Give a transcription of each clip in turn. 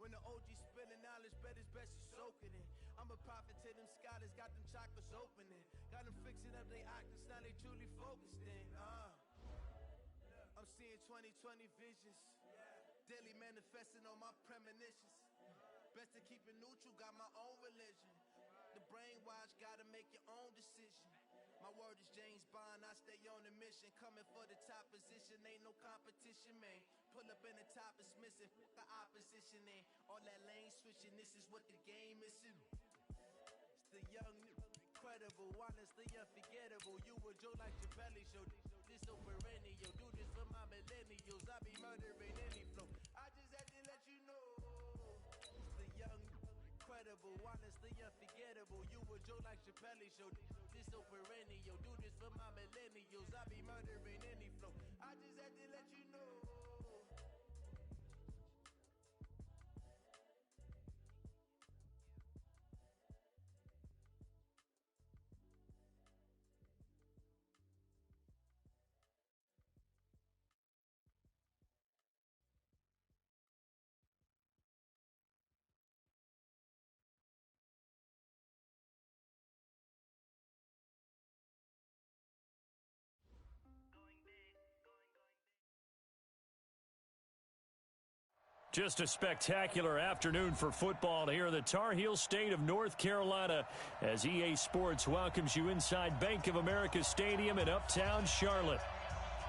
When the OG spilling knowledge, bet it's best you soak it in. I'm a prophet to them scholars, got them chakras opening. Got them fixing up they octaves, now they truly focused in. I'm seeing 2020 visions. Daily manifesting on my premonitions. Best to keep it neutral, got my own religion. The brainwash, gotta make your own decision. My word is James Bond, I stay on the mission. Coming for the top position, ain't no competition, man. Pull up in the top, it's missing, the opposition ain't. All that lane switching, this is what the game is. It's the young, incredible, honestly unforgettable. You a Joe like your belly show. This so perennial, do this for my millennials. I be murdering any flow. I just had to let you know. It's the young, incredible, honestly unforgettable. You a Joe like your belly show. This so perennial, do this for my millennials. I be murdering any flow. I just had to let you know. Just a spectacular afternoon for football here in the Tar Heel state of North Carolina as EA Sports welcomes you inside Bank of America Stadium in Uptown Charlotte.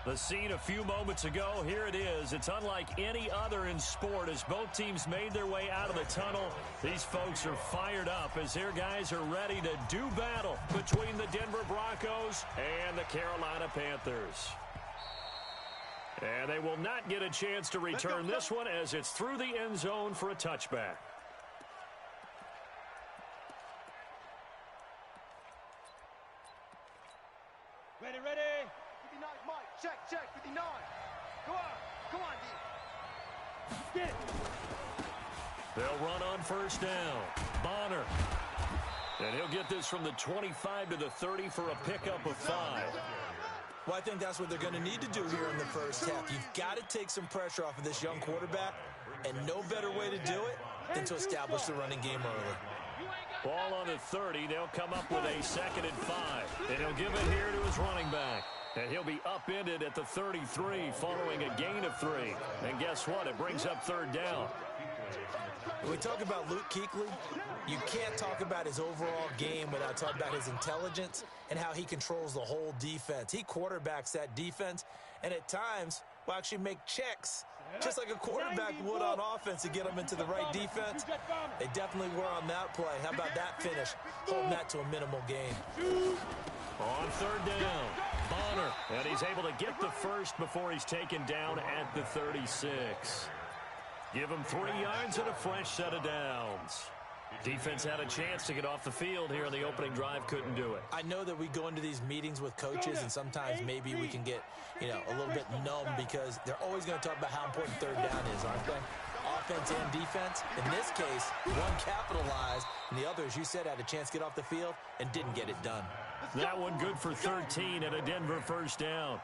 The scene a few moments ago, here it is. It's unlike any other in sport as both teams made their way out of the tunnel. These folks are fired up as their guys are ready to do battle between the Denver Broncos and the Carolina Panthers. And they will not get a chance to return this one as it's through the end zone for a touchback. Ready, ready. 59, Mike. Check, 59. Go on, D. Get it. They'll run on first down. Bonner. And he'll get this from the 25 to the 30 for a pickup of 5. Well, I think that's what they're going to need to do here in the first half. You've got to take some pressure off of this young quarterback, and no better way to do it than to establish the running game early. Ball on the 30. They'll come up with a 2nd and 5. And he'll give it here to his running back. And he'll be upended at the 33 following a gain of 3. And guess what? It brings up 3rd down. When we talk about Luke Kuechly, you can't talk about his overall game without talking about his intelligence and how he controls the whole defense. He quarterbacks that defense, and at times will actually make checks, just like a quarterback would on offense to get them into the right defense. They definitely were on that play. How about that finish? Holding that to a minimal gain. On 3rd down, Bonner, and he's able to get the first before he's taken down at the 36. Give him 3 yards and a fresh set of downs. Defense had a chance to get off the field here on the opening drive, couldn't do it. I know that we go into these meetings with coaches, and sometimes maybe we can get, a little bit numb because they're always going to talk about how important 3rd down is, aren't they? Offense and defense. In this case, one capitalized, and the other, as you said, had a chance to get off the field and didn't get it done. That one good for 13 and a Denver first down.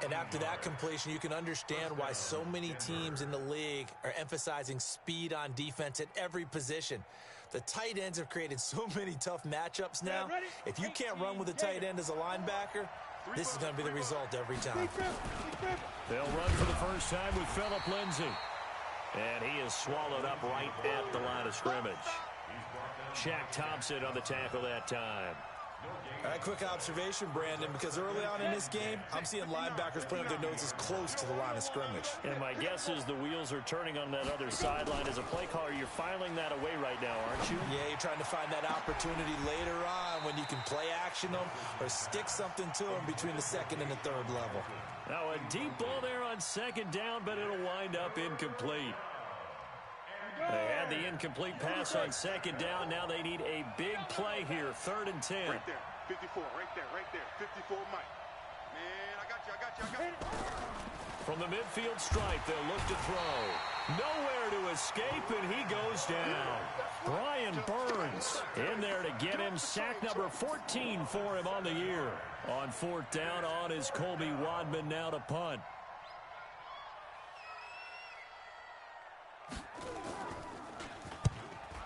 And after that completion, you can understand why so many teams in the league are emphasizing speed on defense at every position. The tight ends have created so many tough matchups now. If you can't run with a tight end as a linebacker, this is going to be the result every time. They'll run for the first time with Phillip Lindsay. And he is swallowed up right at the line of scrimmage. Shaq Thompson on the tackle that time. All right, quick observation, Brandon, because early on in this game, I'm seeing linebackers putting up their noses close to the line of scrimmage. And my guess is the wheels are turning on that other sideline. As a play caller, you're filing that away right now, aren't you? Yeah, you're trying to find that opportunity later on when you can play action them or stick something to them between the 2nd and the 3rd level. Now a deep ball there on 2nd down, but it'll wind up incomplete. They had the incomplete pass on 2nd down. Now they need a big play here, 3rd and 10. Right there, 54, right there. 54, Mike. Man, I got you. From the midfield stripe, they'll look to throw. Nowhere to escape, and he goes down. Brian Burns in there to get him. Sack number 14 for him on the year. On 4th down, on is Colby Wadman now to punt.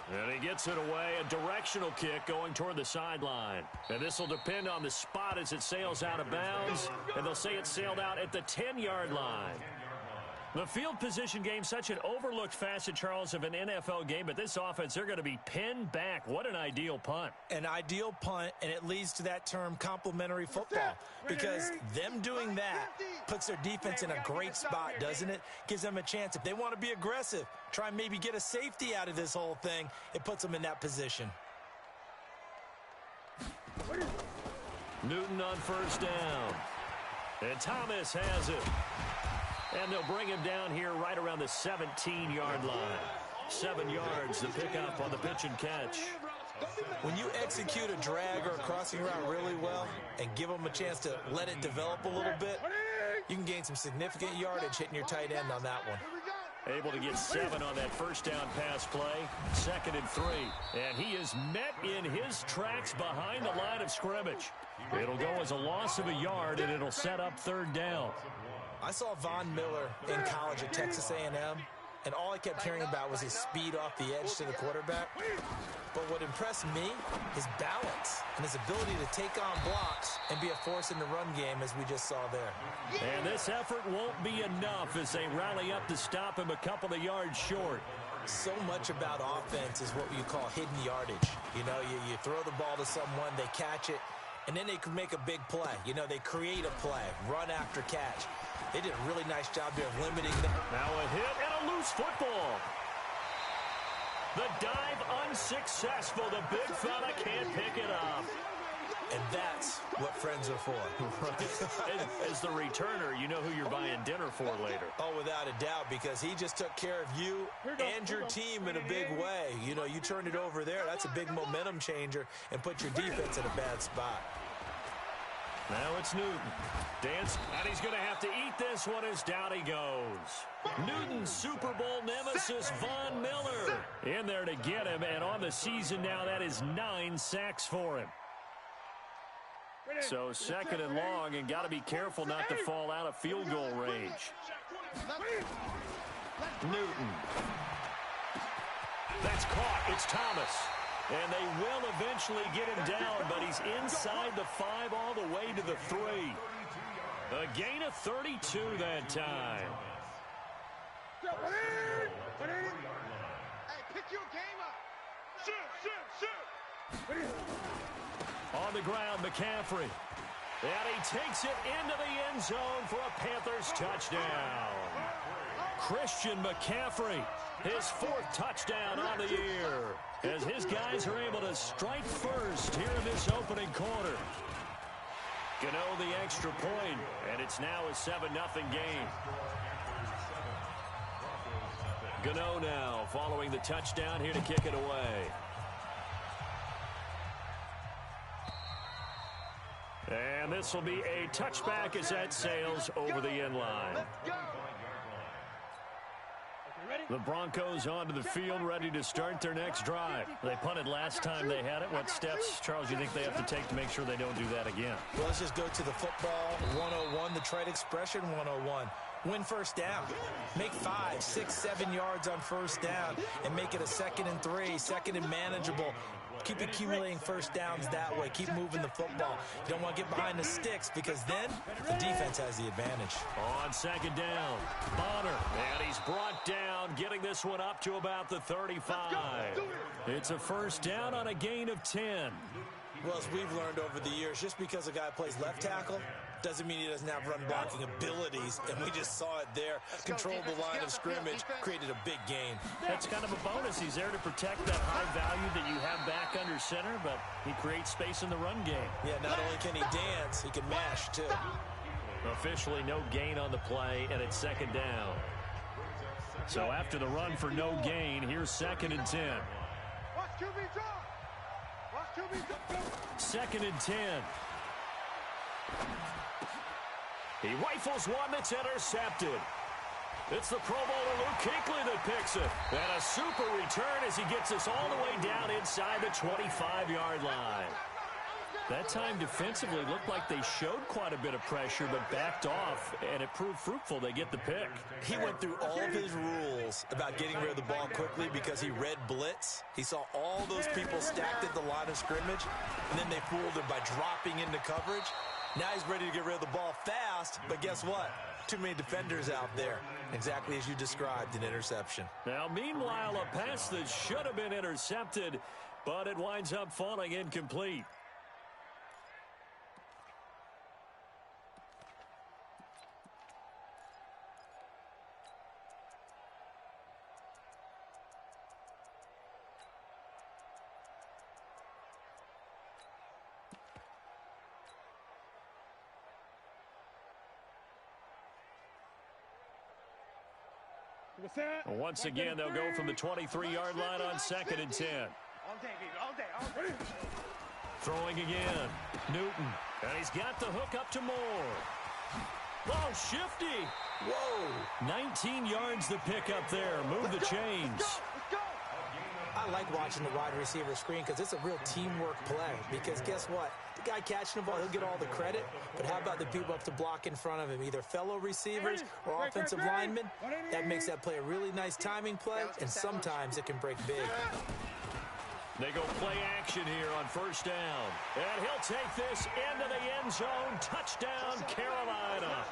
And he gets it away, a directional kick going toward the sideline. And this will depend on the spot as it sails out of bounds. And they'll say it sailed out at the 10-yard line. The field position game, such an overlooked facet, Charles, of an NFL game. But this offense, they're going to be pinned back. What an ideal punt. An ideal punt, and it leads to that term complementary football. Because them doing that puts their defense in a great spot, doesn't it? Gives them a chance. If they want to be aggressive, try and maybe get a safety out of this whole thing, it puts them in that position. Newton on first down. And Thomas has it. And they'll bring him down here right around the 17-yard line. 7 yards to pick up on the pitch and catch. When you execute a drag or a crossing route really well and give them a chance to let it develop a little bit, you can gain some significant yardage hitting your tight end on that one. Able to get 7 on that first down pass play. 2nd and 3. And he is met in his tracks behind the line of scrimmage. It'll go as a loss of a yard, and it'll set up 3rd down. I saw Von Miller in college at Texas A&M, and all I kept hearing about was his speed off the edge to the quarterback. But what impressed me, his balance and his ability to take on blocks and be a force in the run game, as we just saw there. And this effort won't be enough as they rally up to stop him a couple of yards short. So much about offense is what you call hidden yardage. You know, you throw the ball to someone, they catch it, and then they can make a big play. You know, they create a play, run after catch. They did a really nice job there of limiting them. Now a hit and a loose football. The dive unsuccessful. The big fella can't pick it up. And that's what friends are for. Right. As the returner, you know who you're buying dinner for later. Oh, without a doubt, because he just took care of you and your team in a big way. You know, you turn it over there. That's a big momentum changer and put your defense in a bad spot. Now it's Newton. Dance, and he's going to have to eat this one as down he goes. Newton's Super Bowl nemesis, Von Miller, in there to get him. And on the season now, that is 9 sacks for him. So 2nd and long, and got to be careful not to fall out of field goal range. Newton. That's caught. It's Thomas. And they will eventually get him down, but he's inside the 5 all the way to the 3. A gain of 32 that time. Hey, pick your game up. Shoot. On the ground, McCaffrey. And he takes it into the end zone for a Panthers touchdown. Christian McCaffrey, his 4th touchdown on the year, as his guys are able to strike first here in this opening quarter. Gano the extra point, and it's now a 7-0 game. Gano now following the touchdown here to kick it away. And this will be a touchback as that sails over the end line. The Broncos onto the field, ready to start their next drive. They punted last time they had it. What steps, Charles, you think they have to take to make sure they don't do that again? Well, let's just go to the football 101, the trite expression 101. Win first down. Make 5, 6, 7 yards on first down and make it a 2nd and 3, 2nd and manageable. Keep accumulating first downs that way. Keep moving the football. You don't want to get behind the sticks because then the defense has the advantage. On 2nd down, Bonner, and he's brought down, getting this one up to about the 35. It's a first down on a gain of 10. Well, as we've learned over the years, just because a guy plays left tackle doesn't mean he doesn't have run blocking abilities, and we just saw it there. Controlled the line of scrimmage, created a big gain. That's kind of a bonus. He's there to protect that high value that you have back under center, but he creates space in the run game. Yeah, not only can he dance, he can mash, too. Officially no gain on the play, and it's 2nd down. So after the run for no gain, here's 2nd and 10. Watch QB drop. Watch QB drop. 2nd and 10. He rifles one that's intercepted. It's the Pro Bowler Luke Kuechly that picks it. And a super return as he gets us all the way down inside the 25-yard line. That time defensively looked like they showed quite a bit of pressure but backed off, and it proved fruitful. They get the pick. He went through all of his rules about getting rid of the ball quickly because he read blitz. He saw all those people stacked at the line of scrimmage, and then they fooled him by dropping into coverage. Now he's ready to get rid of the ball fast, but guess what? Too many defenders out there. Exactly as you described, an interception. Now, meanwhile, a pass that should have been intercepted, but it winds up falling incomplete. Once again, they'll go from the 23-yard line on 2nd and 10. All day, baby, all day, all day. Throwing again. Newton. And he's got the hook up to Moore. Oh, shifty. Whoa. 19 yards the pick up there. Move the chains. Let's go. I like watching the wide receiver screen because it's a real teamwork play. Because guess what? The guy catching the ball, he'll get all the credit. But how about the people up to block in front of him? Either fellow receivers or offensive linemen. That makes that play a really nice timing play, and sometimes it can break big. They go play action here on 1st down. And he'll take this into the end zone. Touchdown, Carolina.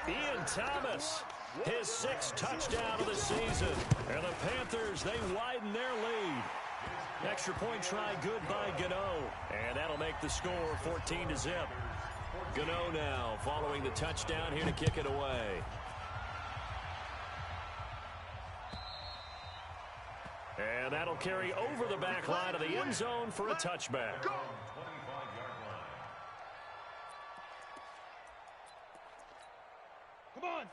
Ian Thomas, his 6th touchdown of the season. And the Panthers, they widen their lead. Extra point try good by Gano. And that'll make the score 14-0. Gano now following the touchdown here to kick it away. And that'll carry over the back line of the end zone for a touchback.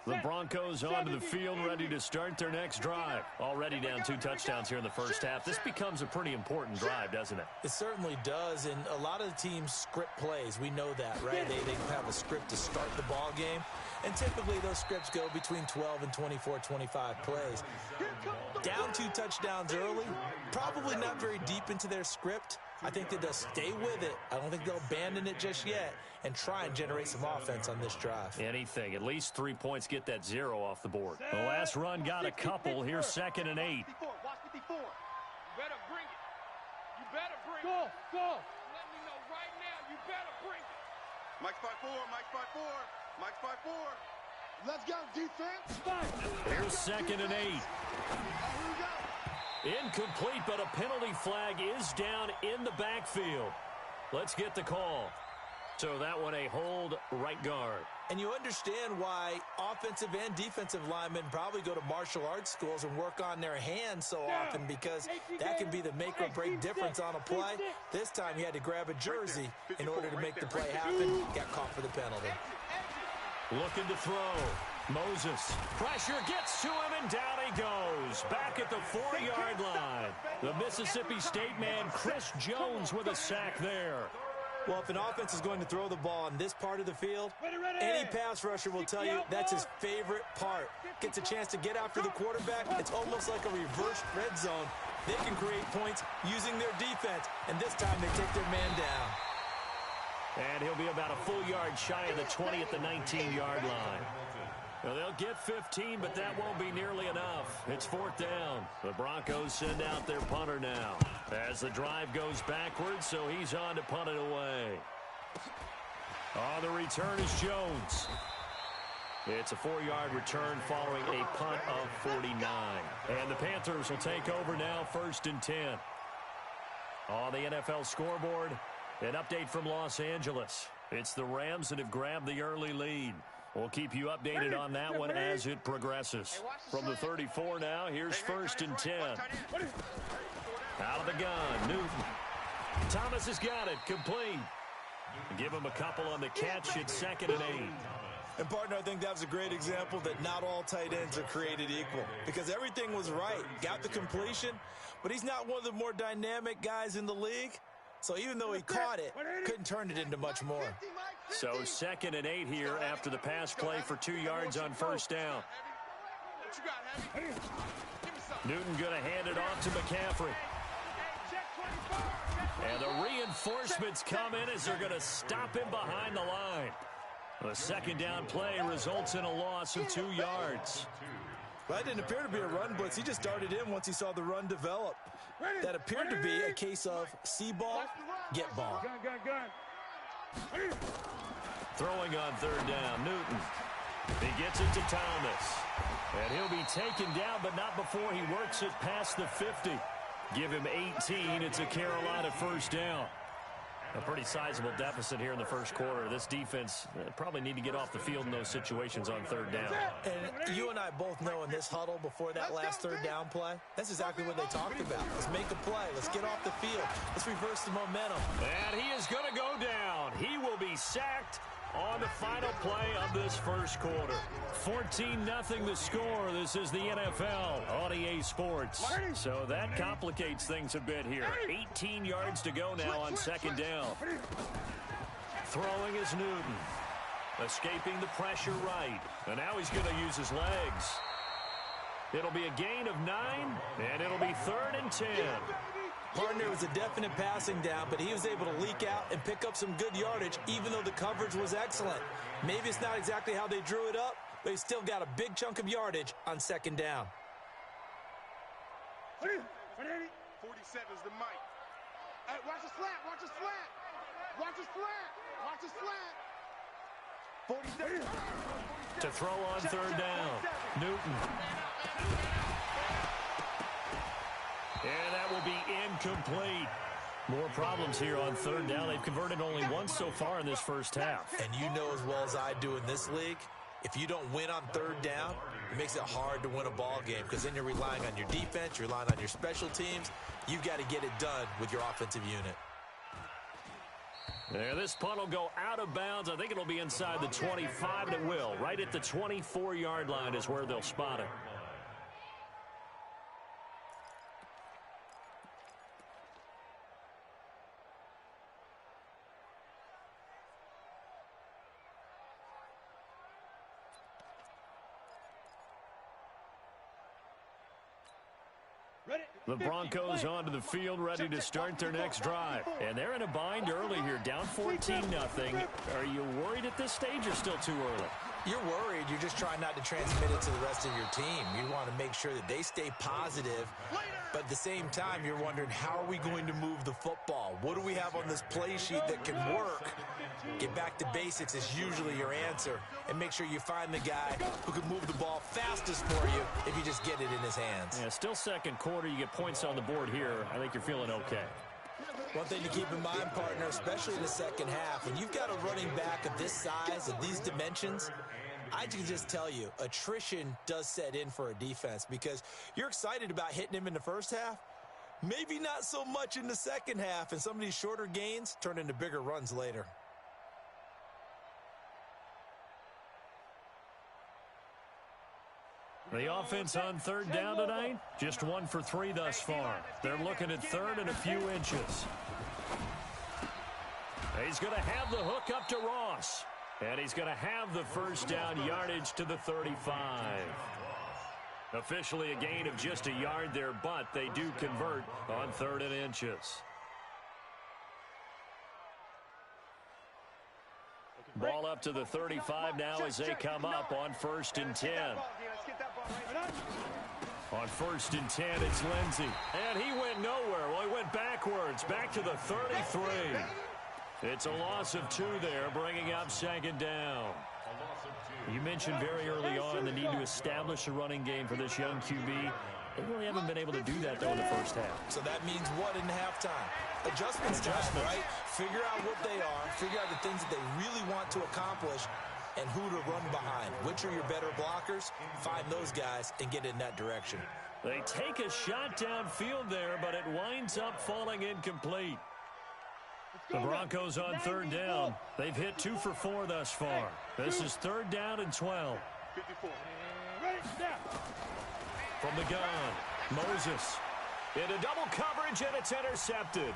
The Broncos onto the field, ready to start their next drive. Already down 2 touchdowns here in the first half. This becomes a pretty important drive, doesn't it? It certainly does, and a lot of the teams script plays. We know that, right? They have a script to start the ball game, and typically those scripts go between 12 and 24, 25 plays. Down 2 touchdowns early, probably not very deep into their script. I think that they'll stay with it. I don't think they'll abandon it just yet and try and generate some offense on this drive. Anything. At least 3 points, get that 0 off the board. The last run got a couple. Here's 2nd and 8. Watch 54. You better bring it. You better bring it. Go. Let me know right now. You better bring it. Mike spot 4. Mike spot 4. Mike spot 4. Let's go, defense. Here's 2nd and 8. Here we go. Incomplete, but a penalty flag is down in the backfield. Let's get the call. So that one a hold right guard. And you understand why offensive and defensive linemen probably go to martial arts schools and work on their hands so often, because that can be the make or break difference on a play. This time he had to grab a jersey in order to make the play happen. Got caught for the penalty. Looking to throw. Moses. Pressure gets to him, and down he goes. Back at the 4-yard line. The Mississippi State man, Chris Jones, with a sack there. Well, if an offense is going to throw the ball on this part of the field, any pass rusher will tell you that's his favorite part. Gets a chance to get after the quarterback. It's almost like a reverse red zone. They can create points using their defense, and this time they take their man down. And he'll be about a full yard shy of the 20 at the 19-yard line. Well, they'll get 15, but that won't be nearly enough. It's 4th down. The Broncos send out their punter now as the drive goes backwards, so he's on to punt it away. On the return is Jones. It's a 4-yard return following a punt of 49. And the Panthers will take over now, 1st and 10. On the NFL scoreboard, an update from Los Angeles. It's the Rams that have grabbed the early lead. We'll keep you updated on that one as it progresses. From the 34 now, here's 1st and 10. Out of the gun, Newton. Thomas has got it, complete. Give him a couple on the catch. It's 2nd and 8. And, partner, I think that was a great example that not all tight ends are created equal, because everything was right. Got the completion, but he's not one of the more dynamic guys in the league. So even though he caught it, couldn't turn it into much more. So 2nd and 8 here after the pass play for 2 yards on 1st down. Newton going to hand it off to McCaffrey. And the reinforcements come in as they're going to stop him behind the line. The second down play results in a loss of 2 yards. Well, that didn't appear to be a run blitz. He just darted in once he saw the run develop. That appeared to be a case of see ball, get ball. Throwing on third down, Newton. He gets it to Thomas. And he'll be taken down, but not before he works it past the 50. Give him 18. It's a Carolina first down. A pretty sizable deficit here in the first quarter. This defense probably need to get off the field in those situations on third down. And you and I both know in this huddle before that last third down play, that's exactly what they talked about. Let's make a play. Let's get off the field. Let's reverse the momentum. And he is going to go down. He will be sacked on the final play of this first quarter. 14-0 the score. This is the NFL on EA Sports. So that complicates things a bit here. 18 yards to go now on second down. Throwing is Newton. Escaping the pressure right. And now he's going to use his legs. It'll be a gain of 9, and it'll be 3rd and 10. Partner was a definite passing down, but he was able to leak out and pick up some good yardage, even though the coverage was excellent. Maybe it's not exactly how they drew it up, but he still got a big chunk of yardage on second down. 47 is the mic. Hey, watch the slant, watch the slant. Watch the slant, watch the slant. 47. To throw on third down, Newton. And that will be incomplete. More problems here on third down. They've converted only once so far in this first half. And you know as well as I do in this league, if you don't win on third down, it makes it hard to win a ball game because then you're relying on your defense, you're relying on your special teams. You've got to get it done with your offensive unit. There, this punt will go out of bounds. I think it'll be inside the 25, and it will. Right at the 24-yard line is where they'll spot it. The Broncos onto the field, ready to start their next drive. And they're in a bind early here, down 14-0. Are you worried at this stage or still too early? You're worried. You're just trying not to transmit it to the rest of your team. You want to make sure that they stay positive. But at the same time, you're wondering, how are we going to move the football? What do we have on this play sheet that can work? Get back to basics is usually your answer. And make sure you find the guy who can move the ball fastest for you if you just get it in his hands. Yeah, still second quarter. You get points on the board here. I think you're feeling okay. One thing to keep in mind, partner, especially in the second half, when you've got a running back of this size, of these dimensions, I can just tell you, attrition does set in for a defense because you're excited about hitting him in the first half, maybe not so much in the second half, and some of these shorter gains turn into bigger runs later. The offense on third down tonight, just 1 for 3 thus far. They're looking at third and a few inches. He's going to have the hook up to Ross. And he's going to have the first down yardage to the 35. Officially a gain of just a yard there, but they do convert on 3rd and inches. Ball up to the 35 now as they come up on 1st and 10. On 1st and 10, it's Lindsey. And he went nowhere. Well, he went backwards, back to the 33. It's a loss of 2 there, bringing up 2nd down. You mentioned very early on the need to establish a running game for this young QB. They really haven't been able to do that, though, in the first half. So that means what in halftime? Adjustments, right? Figure out what they are. Figure out the things that they really want to accomplish and who to run behind. Which are your better blockers? Find those guys and get in that direction. They take a shot downfield there, but it winds up falling incomplete. The Broncos on 3rd down. They've hit 2 for 4 thus far. This is 3rd down and 12. 54. From the gun, Moses. Into double coverage, and it's intercepted.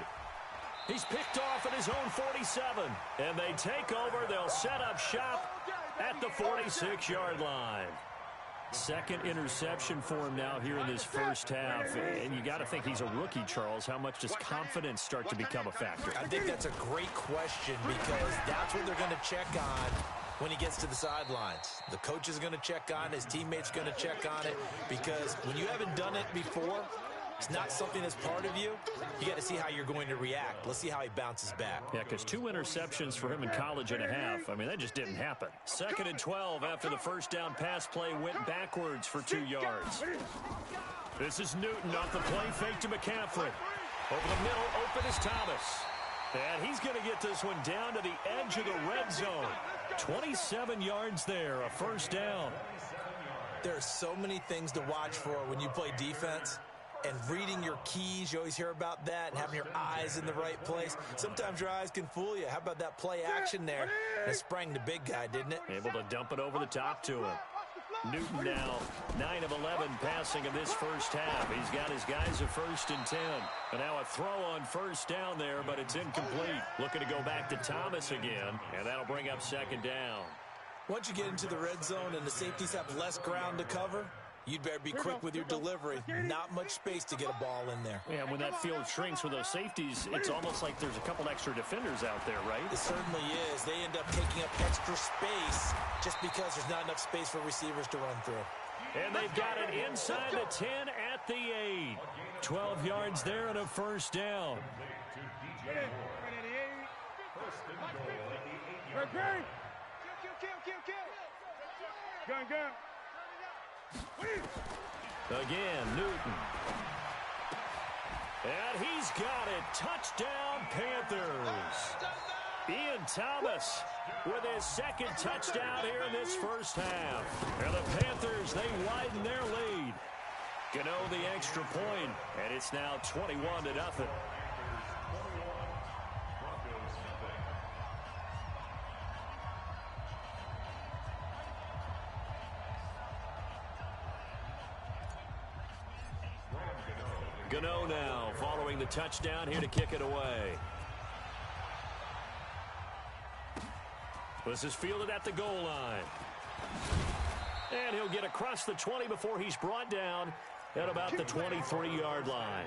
He's picked off at his own 47. And they take over. They'll set up shop at the 46-yard line. Second interception for him now here in this first half. And you got to think he's a rookie, Charles. How much does confidence start to become a factor? I think that's a great question because that's what they're going to check on when he gets to the sidelines. The coach is going to check on it. His teammates going to check on it because when you haven't done it before, it's not something that's part of you. You got to see how you're going to react. Let's see how he bounces back. Yeah, because 2 interceptions for him in college and a half. I mean, that just didn't happen. 2nd and 12 after the first down pass play went backwards for 2 yards. This is Newton off the play fake to McCaffrey. Over the middle, open is Thomas. And he's going to get this one down to the edge of the red zone. 27 yards there, a first down. There are so many things to watch for when you play defense. And reading your keys, you always hear about that, and having your eyes in the right place. Sometimes your eyes can fool you. How about that play action there? And it sprang the big guy, didn't it? Able to dump it over the top to him. Newton now 9 of 11 passing in this first half. He's got his guys a 1st and 10. And now a throw on first down there, but it's incomplete. Looking to go back to Thomas again, and that'll bring up 2nd down. Once you get into the red zone and the safeties have less ground to cover, you'd better be quick with your delivery. Not much space to get a ball in there. Yeah, when that field shrinks with those safeties, it's almost like there's a couple extra defenders out there, right? It certainly is. They end up taking up extra space just because there's not enough space for receivers to run through. And they've got it inside the 10 at the 8. 12 yards there and a first down. Again, Newton. And he's got it. Touchdown, Panthers. Ian Thomas with his 2nd touchdown here in this first half. And the Panthers, they widen their lead. Gano the extra point, and it's now 21-0. Gano now following the touchdown here to kick it away. This is fielded at the goal line. And he'll get across the 20 before he's brought down at about the 23-yard line.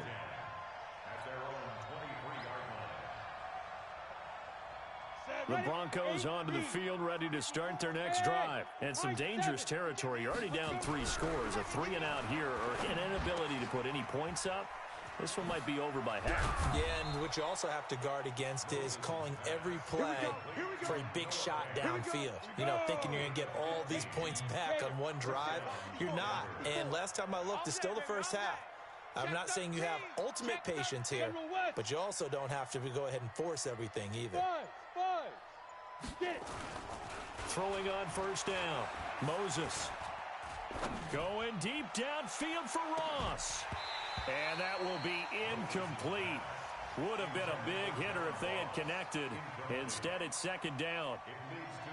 The Broncos onto the field, ready to start their next drive. And some dangerous territory. You're already down 3 scores. A 3-and-out here, or an inability to put any points up. This one might be over by half. Yeah, and what you also have to guard against is calling every play for a big shot downfield. You know, thinking you're going to get all these points back on one drive. You're not. And last time I looked, it's still the first half. I'm not saying you have ultimate patience here, but you also don't have to go ahead and force everything either. Throwing on first down. Moses. Going deep downfield for Ross. And that will be incomplete. Would have been a big hitter if they had connected. Instead, it's 2nd down.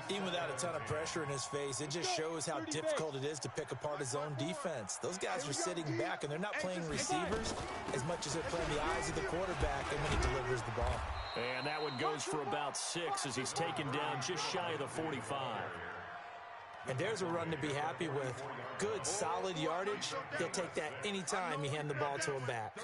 Even without a ton of pressure in his face, it just shows how difficult it is to pick apart his own defense. Those guys are sitting back, and they're not playing receivers as much as they're playing the eyes of the quarterback and when he delivers the ball. And that one goes for about 6 as he's taken down just shy of the 45. And there's a run to be happy with. Good, solid yardage. He'll take that anytime you hand the ball to him back.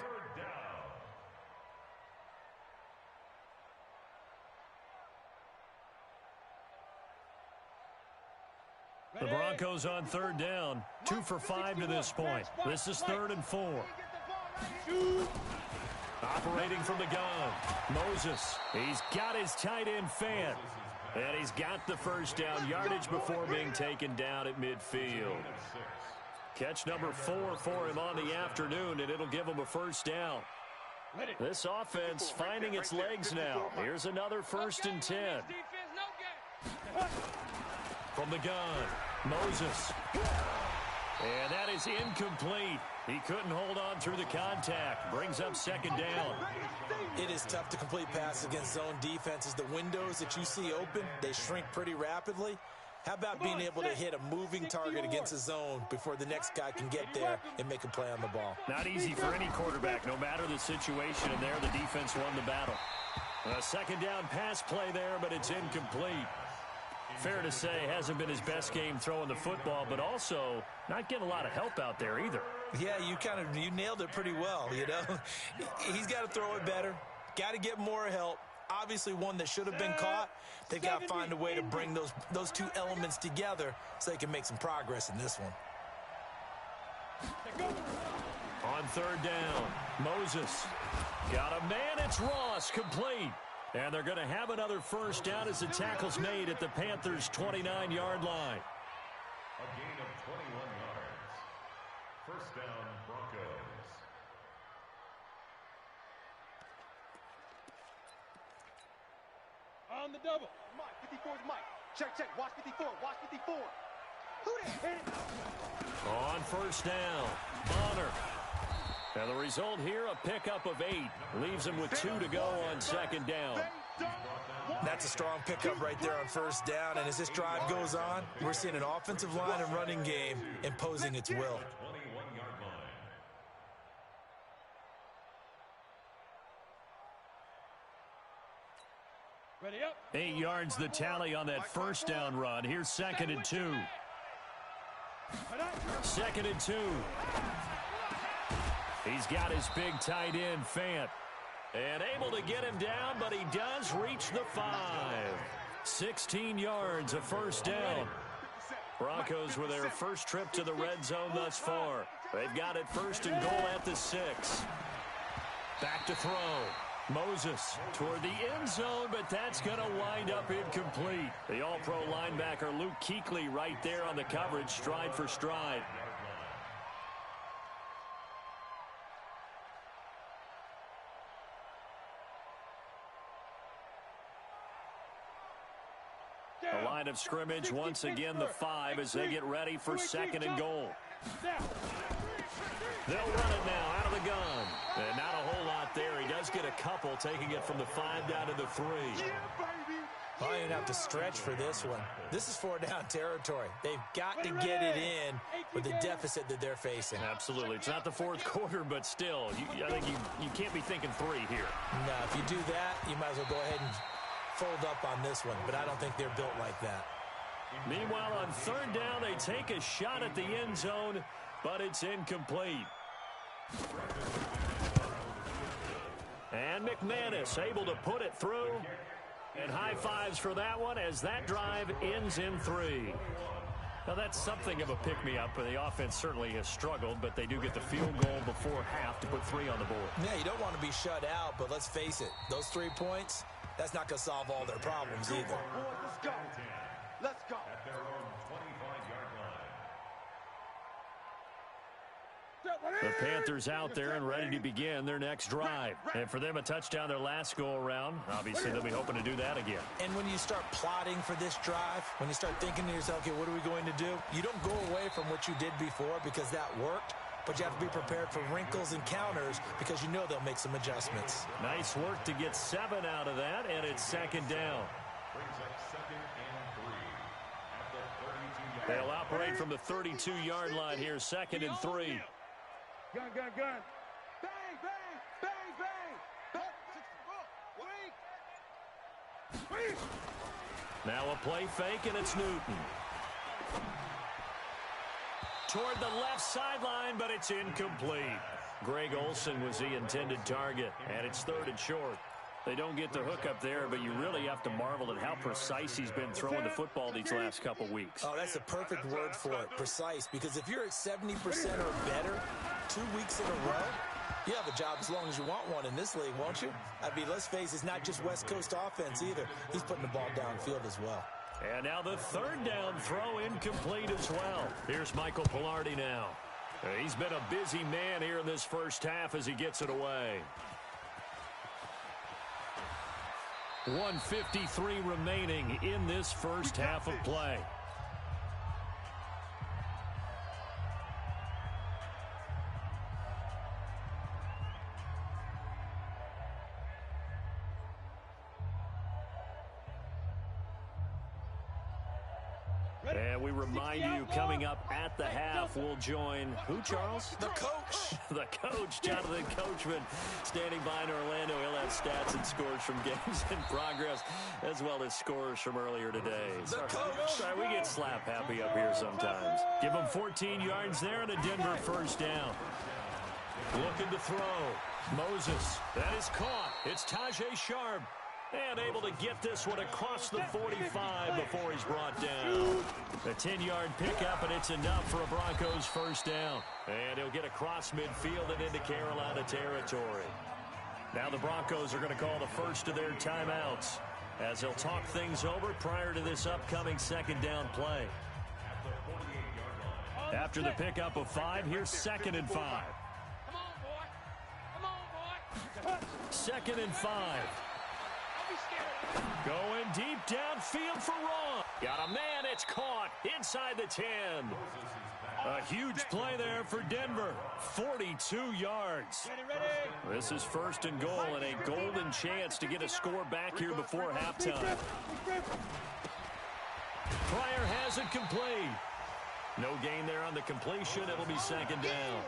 The Broncos on 3rd down. 2 for 5 to this point. This is 3rd and 4. Operating from the gun. Moses. He's got his tight end Fant. And he's got the first down yardage before being taken down at midfield. Catch number 4 for him on the afternoon, and it'll give him a first down. This offense finding its legs now. Here's another 1st and 10. From the gun, Moses. And that is incomplete. He couldn't hold on through the contact. Brings up 2nd down. It is tough to complete passes against zone defenses. The windows that you see open, they shrink pretty rapidly. How about being able to hit a moving target against a zone before the next guy can get there and make a play on the ball? Not easy for any quarterback, no matter the situation. And there, the defense won the battle. A 2nd down pass play there, but it's incomplete. Fair to say, hasn't been his best game throwing the football, but also not getting a lot of help out there either. Yeah, you nailed it pretty well, you know. He's got to throw it better, got to get more help. Obviously one that should have been caught. They've got to find a way to bring those two elements together so they can make some progress in this one. On third down, Moses. Got a man, it's Ross, complete. And they're going to have another first down as the tackle's made at the Panthers' 29-yard line. A gain of 21 yards. First down, Broncos. On the double. Mike, 54 is Mike. Check. Watch 54. Watch 54. Who that hit it? On first down, Bonner. And the result here, a pickup of 8. Leaves him with 2 to go on second down. That's a strong pickup right there on first down. And as this drive goes on, we're seeing an offensive line and running game imposing its will. 21-yard line. 8 yards the tally on that first down run. Here's 2nd and 2. 2nd and 2. He's got his big tight end, Fant. And able to get him down, but he does reach the 5. 16 yards, a first down. Broncos with their first trip to the red zone thus far. They've got it 1st and goal at the 6. Back to throw. Moses toward the end zone, but that's going to wind up incomplete. The all-pro linebacker Luke Kuechly right there on the coverage, stride for stride. The line of scrimmage, once again the 5 as they get ready for 2nd and goal. They'll run it now out of the gun. And not a whole lot there. He does get a couple, taking it from the 5 down to the 3. Well, you're going to have to stretch for this one. This is 4-down territory. They've got to get it in with the deficit that they're facing. Absolutely. It's not the 4th quarter, but still, I think you can't be thinking 3 here. No, if you do that, you might as well go ahead and fold up on this one, but I don't think they're built like that. Meanwhile, on 3rd down, they take a shot at the end zone, but it's incomplete. And McManus able to put it through. And high fives for that one as that drive ends in 3. Now, that's something of a pick-me-up, and the offense certainly has struggled, but they do get the field goal before half to put 3 on the board. Yeah, you don't want to be shut out, but let's face it, those 3 points, that's not going to solve all their problems either. Let's go. Let's go. At their own 25-yard line. The Panthers out there and ready to begin their next drive. And for them, a touchdown their last go-around. Obviously, they'll be hoping to do that again. And when you start plotting for this drive, when you start thinking to yourself, okay, what are we going to do? You don't go away from what you did before because that worked, but you have to be prepared for wrinkles and counters because you know they'll make some adjustments. Nice work to get 7 out of that, and it's 2nd down. Brings up 2nd and 3 at the 32-yard line. They'll operate from the 32-yard line here, 2nd and 3. Gun. Bang, bang. Wait. Now a play fake, and it's Newton. Toward the left sideline, but it's incomplete. Greg Olsen was the intended target, and it's 3rd and short. They don't get the hook up there, but you really have to marvel at how precise he's been throwing the football these last couple weeks. Oh, that's the perfect word for it, precise, because if you're at 70% or better 2 weeks in a row, you have a job as long as you want one in this league, won't you? I mean, let's face it, it's not just West Coast offense either. He's putting the ball downfield as well. And now the 3rd down throw incomplete as well. Here's Michael Pilardi now. He's been a busy man here in this first half as he gets it away. 1:53 remaining in this first half of play. And we remind you, coming up at the half, we'll join who, Charles? The coach. The coach, Jonathan Coachman, standing by in Orlando. He'll have stats and scores from games in progress, as well as scores from earlier today. The coach. Sorry, we get slap happy up here sometimes. Give him 14 yards there and a Denver first down. Looking to throw. Moses. That is caught. It's Tajay Sharp. And able to get this one across the 45 before he's brought down. A 10-yard pickup, and it's enough for a Broncos first down. And he'll get across midfield and into Carolina territory. Now the Broncos are going to call the first of their timeouts as they'll talk things over prior to this upcoming second down play. After the pickup of 5, here's 2nd and 5. Come on, boy. Come on, boy. 2nd and 5. Going deep downfield for Raw. Got a man, it's caught inside the 10. A huge play there for Denver. 42 yards. This is 1st and goal and a golden chance to get a score back here before halftime. Pryor has it complete. No gain there on the completion. It'll be 2nd down.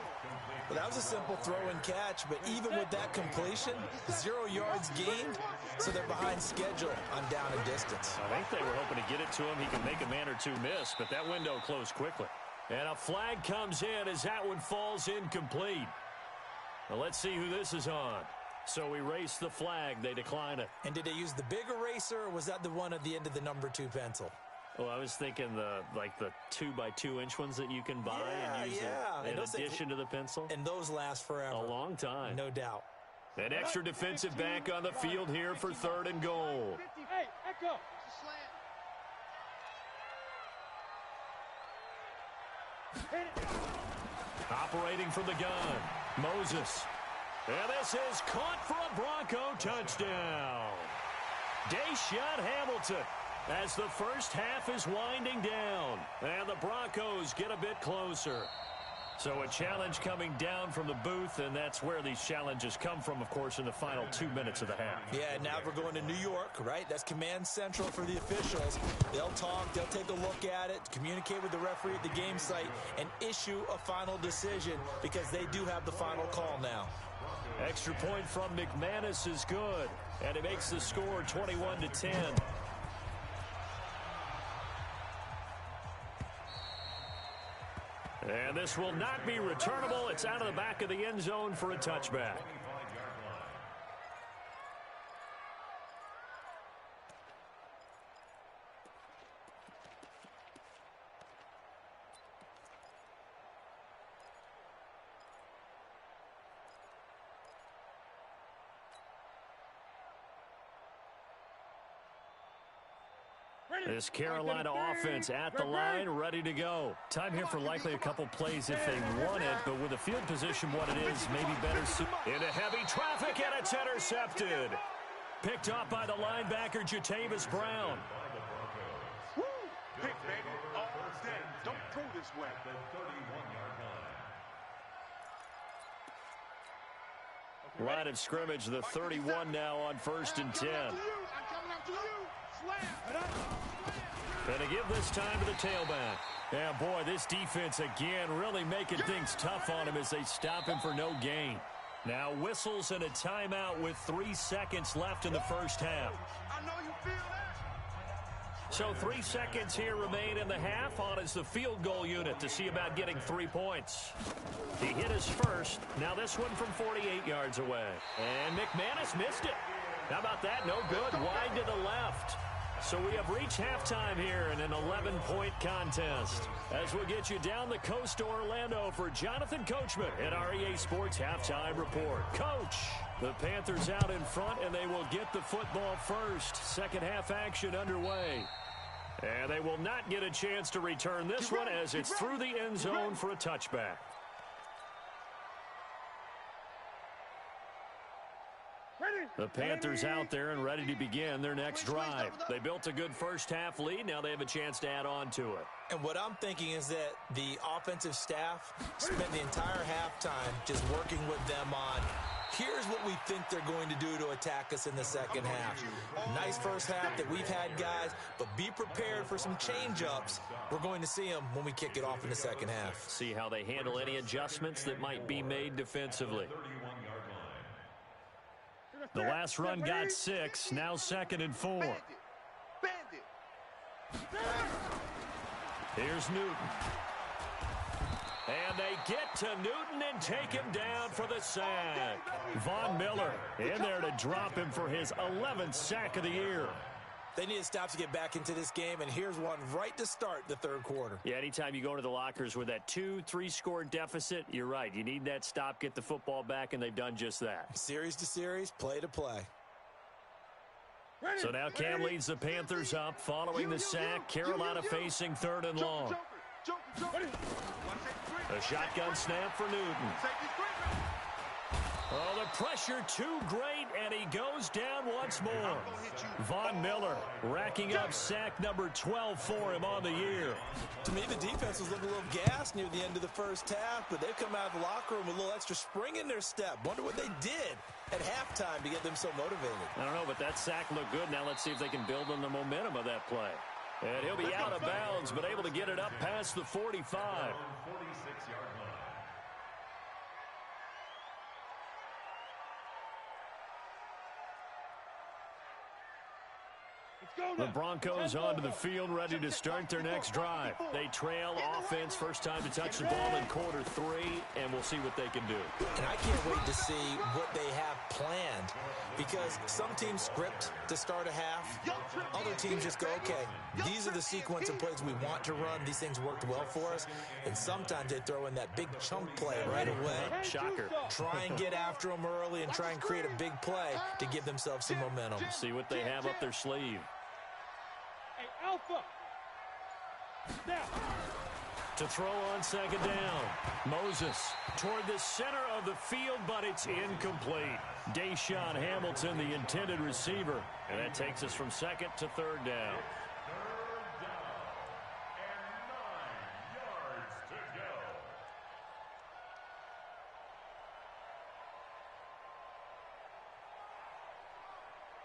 Well, that was a simple throw and catch, but even with that completion, 0 yards gained, so they're behind schedule on down and distance. I think they were hoping to get it to him. He can make a man or two miss, but that window closed quickly. And a flag comes in as that one falls incomplete. Well, let's see who this is on. So we race the flag. They decline it. And did they use the big eraser, or was that the one at the end of the number 2 pencil? Well, I was thinking the 2x2-inch ones that you can buy and use in addition to the pencil. And those last forever. A long time. No doubt. An extra defensive back on the field here for 3rd and goal. Hey, Echo. Operating from the gun, Moses. And this is caught for a Bronco touchdown. Deshaun Hamilton. As the first half is winding down, and the Broncos get a bit closer. So a challenge coming down from the booth, and that's where these challenges come from, of course, in the final 2 minutes of the half. Yeah, now we're going to New York, right? That's command central for the officials. They'll talk, they'll take a look at it, communicate with the referee at the game site, and issue a final decision because they do have the final call now. Extra point from McManus is good, and it makes the score 21-10. And this will not be returnable. It's out of the back of the end zone for a touchback. This Carolina offense at the line, ready to go. Time here for likely a couple plays if they want it, but with the field position what it is, maybe better. Into heavy traffic, and it's intercepted. Picked off by the linebacker, Jatavis Brown. Woo! Pick, baby. All day. Don't go this way. The 31-yard line. Line of scrimmage, the 31 now on 1st and 10. I'm coming after you. Slam. Gonna give this time to the tailback. Yeah, boy, this defense again really making things tough on him as they stop him for no gain. Now whistles and a timeout with 3 seconds left in the first half. I know you feel that. So 3 seconds here remain in the half. On is the field goal unit to see about getting 3 points. He hit his first. Now this one from 48 yards away. And McManus missed it. How about that? No good. Wide to the left. So we have reached halftime here in an 11-point contest. As we'll get you down the coast to Orlando for Jonathan Coachman at our EA Sports Halftime Report. Coach, the Panthers out in front, and they will get the football first. Second half action underway. And they will not get a chance to return this one as it's through the end zone for a touchback. Ready? The Panthers out there and ready to begin their next drive. They built a good first-half lead. Now they have a chance to add on to it. And what I'm thinking is that the offensive staff spent the entire halftime just working with them on, here's what we think they're going to do to attack us in the second half. Nice first half that we've had, guys, but be prepared for some change-ups. We're going to see them when we kick it off in the second half. See how they handle any adjustments that might be made defensively. The last run got 6, now 2nd and 4. Here's Newton. And they get to Newton and take him down for the sack. Von Miller in there to drop him for his 11th sack of the year. They need to stop to get back into this game, and here's one right to start the third quarter. Yeah, anytime you go into the lockers with that 2-3 score deficit, you're right. You need that stop, get the football back, and they've done just that. Series to series, play to play. So now Cam leads the Panthers up following the sack. Carolina facing 3rd and long. A shotgun snap for Newton. Oh, the pressure too great, and he goes down once more. Von Miller racking up sack number 12 for him on the year. To me, the defense was looking a little gassed near the end of the first half, but they've come out of the locker room with a little extra spring in their step. Wonder what they did at halftime to get them so motivated. I don't know, but that sack looked good. Now let's see if they can build on the momentum of that play. And he'll be out of bounds, but able to get it up past the 45. 46-yard line. The Broncos onto the field, ready to start their next drive. They trail offense, first time to touch the ball in quarter 3, and we'll see what they can do. And I can't wait to see what they have planned, because some teams script to start a half. Other teams just go, okay, these are the sequence of plays we want to run. These things worked well for us. And sometimes they throw in that big chunk play right away. Shocker. Try and get after them early and try and create a big play to give themselves some momentum. See what they have up their sleeve. Alpha. Now. To throw on 2nd down. Moses toward the center of the field, but it's incomplete. Deshaun Hamilton, the intended receiver. And that takes us from 2nd to 3rd down. 3rd down and 9 yards to go.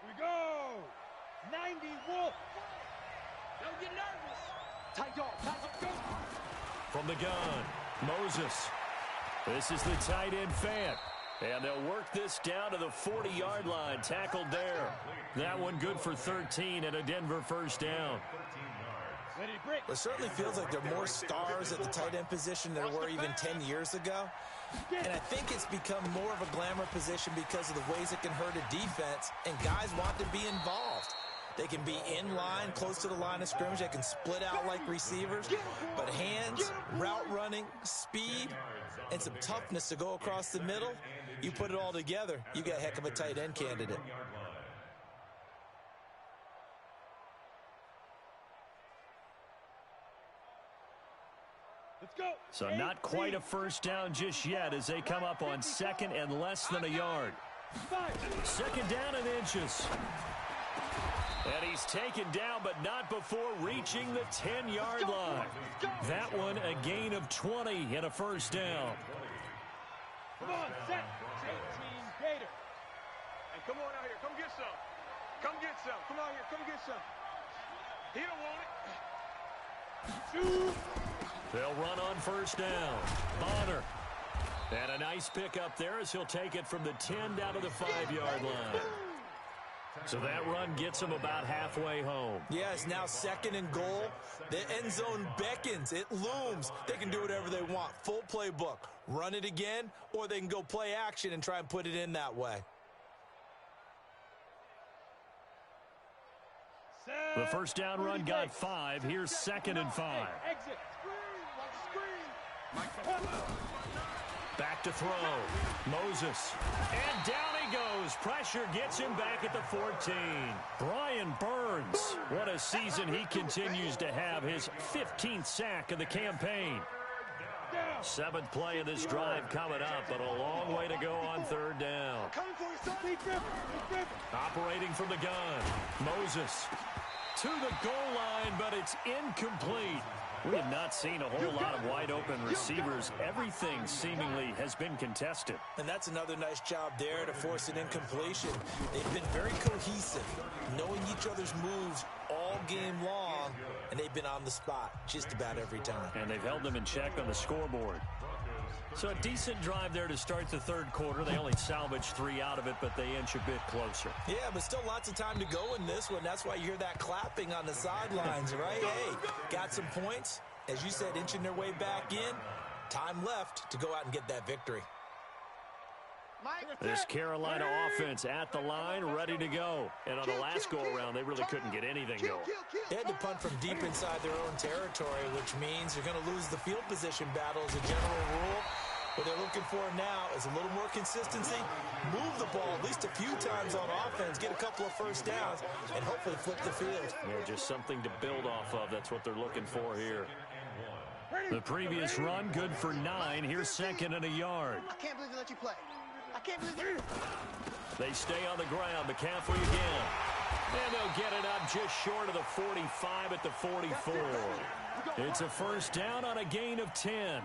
Here we go. 90 Wolf. Don't get nervous. Tight dog, go. From the gun, Moses. This is the tight end Fant. And they'll work this down to the 40-yard line. Tackled there. That one good for 13 and a Denver first down. It certainly feels like there are more stars at the tight end position than there were even 10 years ago. And I think it's become more of a glamour position because of the ways it can hurt a defense, and guys want to be involved. They can be in line, close to the line of scrimmage. They can split out like receivers. But hands, route running, speed, and some toughness to go across the middle, you put it all together, you got a heck of a tight end candidate. Let's go. So not quite a first down just yet as they come up on 2nd and less than a yard. 2nd down and inches. And he's taken down, but not before reaching the 10-yard line. That one a gain of 20 and a first down. Come on, set. 18 Gator. Hey, come on out here. Come get some. Come get some. Come out here. Come get some. He don't want it. They'll run on first down. Bonner. And a nice pick up there as he'll take it from the 10 down to the 5-yard line. So that run gets them about halfway home. Yeah, it's now 2nd and goal. The end zone beckons. It looms. They can do whatever they want. Full playbook. Run it again, or they can go play action and try and put it in that way. The first down run got 5. Here's 2nd and 5. Exit. Back to throw. Moses. And down he goes. Pressure gets him back at the 14. Brian Burns. What a season he continues to have. His 15th sack of the campaign. Seventh play of this drive coming up, but a long way to go on third down. Operating from the gun, Moses to the goal line, but it's incomplete. We have not seen a whole lot of wide-open receivers. Everything seemingly has been contested. And that's another nice job there to force an incompletion. They've been very cohesive, knowing each other's moves all game long, and they've been on the spot just about every time. And they've held them in check on the scoreboard. So a decent drive there to start the third quarter. They only salvaged 3 out of it, but they inch a bit closer. Yeah, but still lots of time to go in this one. That's why you hear that clapping on the sidelines, right? Hey, got some points. As you said, inching their way back in. Time left to go out and get that victory. This Carolina offense at the line, ready to go. And on the last go-around, they really couldn't get anything going. They had to punt from deep inside their own territory, which means you're going to lose the field position battle as a general rule. What they're looking for now is a little more consistency, move the ball at least a few times on offense, get a couple of first downs, and hopefully flip the field. Yeah, just something to build off of. That's what they're looking for here. The previous run, good for 9. Here's second and a yard. I can't believe they let you play. I can't believe it. They stay on the ground. McCaffrey again. And they'll get it up just short of the 45 at the 44. It's a first down on a gain of 10.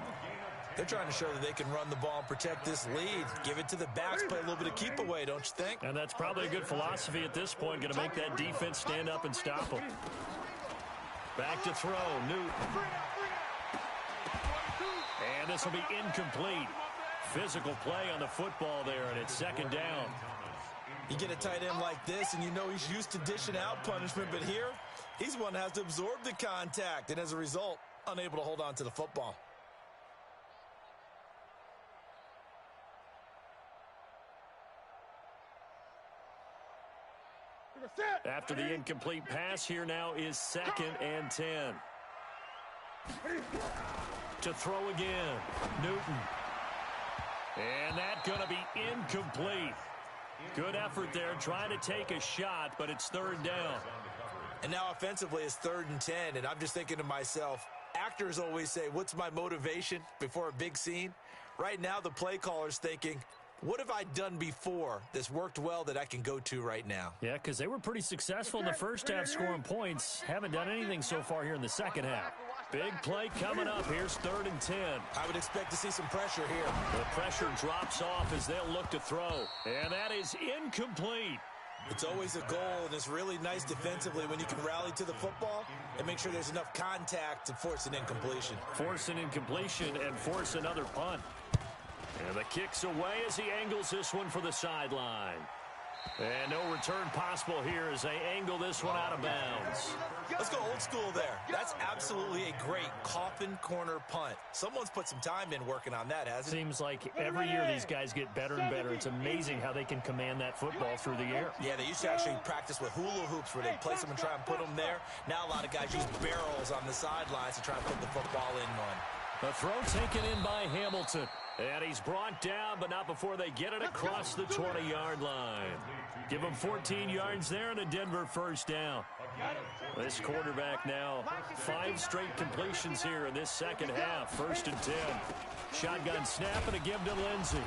They're trying to show that they can run the ball and protect this lead. Give it to the backs, play a little bit of keep away, don't you think? And that's probably a good philosophy at this point. Going to make that defense stand up and stop them. Back to throw. Newton. And this will be incomplete. Physical play on the football there, and it's second down. You get a tight end like this, and you know he's used to dishing out punishment, but here, he's the one that has to absorb the contact, and as a result, unable to hold on to the football. After the incomplete pass, here now is second and 10. To throw again, Newton. And that's going to be incomplete. Good effort there, trying to take a shot, but it's third down. And now offensively it's 3rd and 10, and I'm just thinking to myself, actors always say, what's my motivation before a big scene? Right now the play caller's thinking, what have I done before that's worked well that I can go to right now? Yeah, because they were pretty successful in the first half scoring points. Haven't done anything so far here in the second half. Big play coming up. Here's 3rd and 10. I would expect to see some pressure here. The pressure drops off as they'll look to throw. And that is incomplete. It's always a goal, and it's really nice defensively when you can rally to the football and make sure there's enough contact to force an incompletion. Force an incompletion and force another punt. And the kick's away as he angles this one for the sideline. And no return possible here as they angle this one out of bounds. Let's go old school there. That's absolutely a great coffin corner punt. Someone's put some time in working on that, hasn't it? Seems like every year these guys get better and better. It's amazing how they can command that football through the air. Yeah, they used to actually practice with hula hoops where they'd place them and try and put them there. Now a lot of guys use barrels on the sidelines to try and put the football in one. The throw taken in by Hamilton. And he's brought down, but not before they get it across the 20-yard line. Give him 14 yards there and a Denver first down. This quarterback now 5 straight completions here in this second half. 1st and 10. Shotgun snap and a give to Lindsey.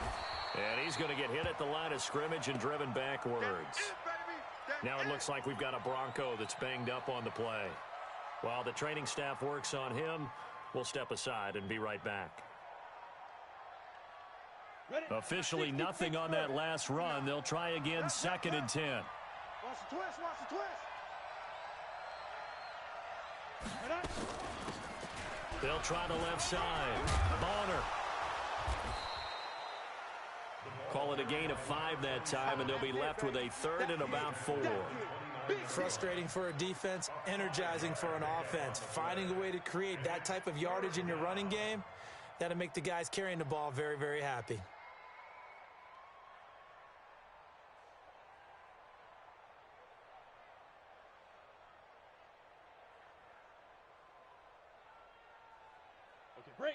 And he's going to get hit at the line of scrimmage and driven backwards. Now it looks like we've got a Bronco that's banged up on the play. While the training staff works on him, we'll step aside and be right back. Officially nothing on that last run. They'll try again, 2nd and 10. Watch the twist, watch the twist. They'll try the left side. Bonner. Call it a gain of 5 that time, and they'll be left with a 3rd and about 4. Frustrating for a defense, energizing for an offense. Finding a way to create that type of yardage in your running game, that'll make the guys carrying the ball very, very happy.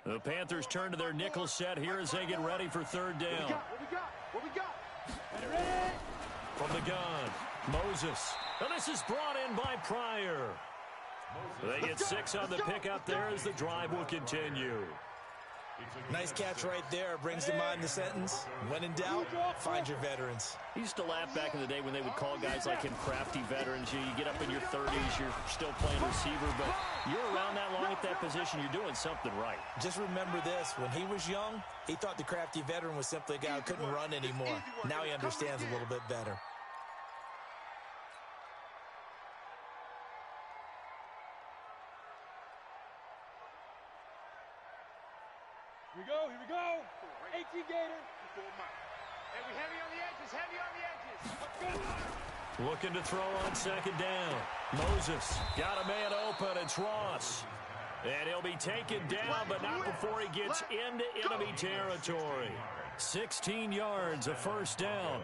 The Panthers turn to their nickel set here as they get ready for 3rd down. What we got? From the gun, Moses. And this is brought in by Pryor. They get 6 on the pickup there as the drive will continue. Nice catch right there. Brings to mind the sentence, when in doubt, find your veterans. He used to laugh back in the day when they would call guys like him crafty veterans. You get up in your 30s, you're still playing receiver, but you're around that long at that position, you're doing something right. Just remember this, when he was young, he thought the crafty veteran was simply a guy who couldn't run anymore. Now he understands a little bit better. Here we go. 18 Gator. And we heavy on the edges, Looking to throw on second down. Moses got a man open. It's Ross. And he'll be taken down, but not before he gets into enemy territory. 16 yards, a first down.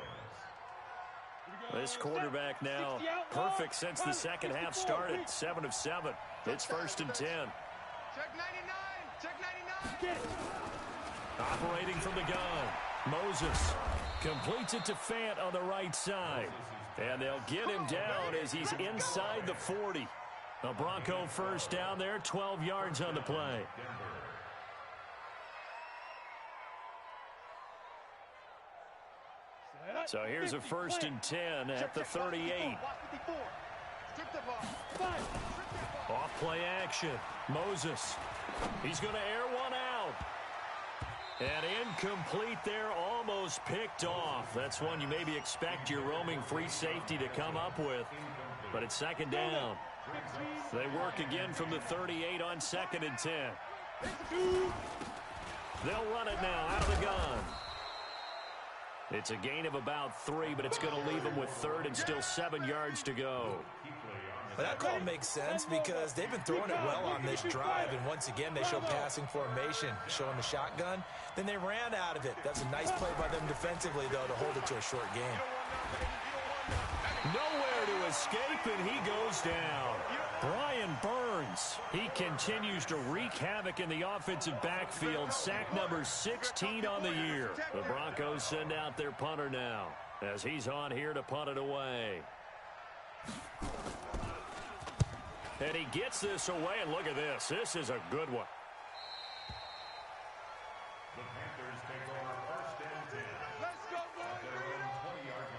This quarterback now perfect since the second half started. 7 of 7. It's 1st and 10. Check 99. Check 99. Operating from the gun, Moses completes it to Fant on the right side. And they'll get him down as he's inside the 40. A Bronco first down there, 12 yards on the play. So here's a 1st and 10 at the 38. Off play action. Moses. He's going to air one out. And incomplete there, almost picked off. That's one you maybe expect your roaming free safety to come up with. But it's second down. They work again from the 38 on 2nd and 10. They'll run it now out of the gun. It's a gain of about 3, but it's going to leave them with 3rd and still 7 yards to go. Well, that call makes sense because they've been throwing it well on this drive, and once again they show passing formation, showing the shotgun. Then they ran out of it. That's a nice play by them defensively, though, to hold it to a short game. Nowhere to escape, and he goes down. Brian Burns, he continues to wreak havoc in the offensive backfield. Sack number 16 on the year. The Broncos send out their punter now as he's on here to punt it away. And he gets this away, and look at this. This is a good one. The Panthers take over 1st and 10. Let's go, At their own 20-yard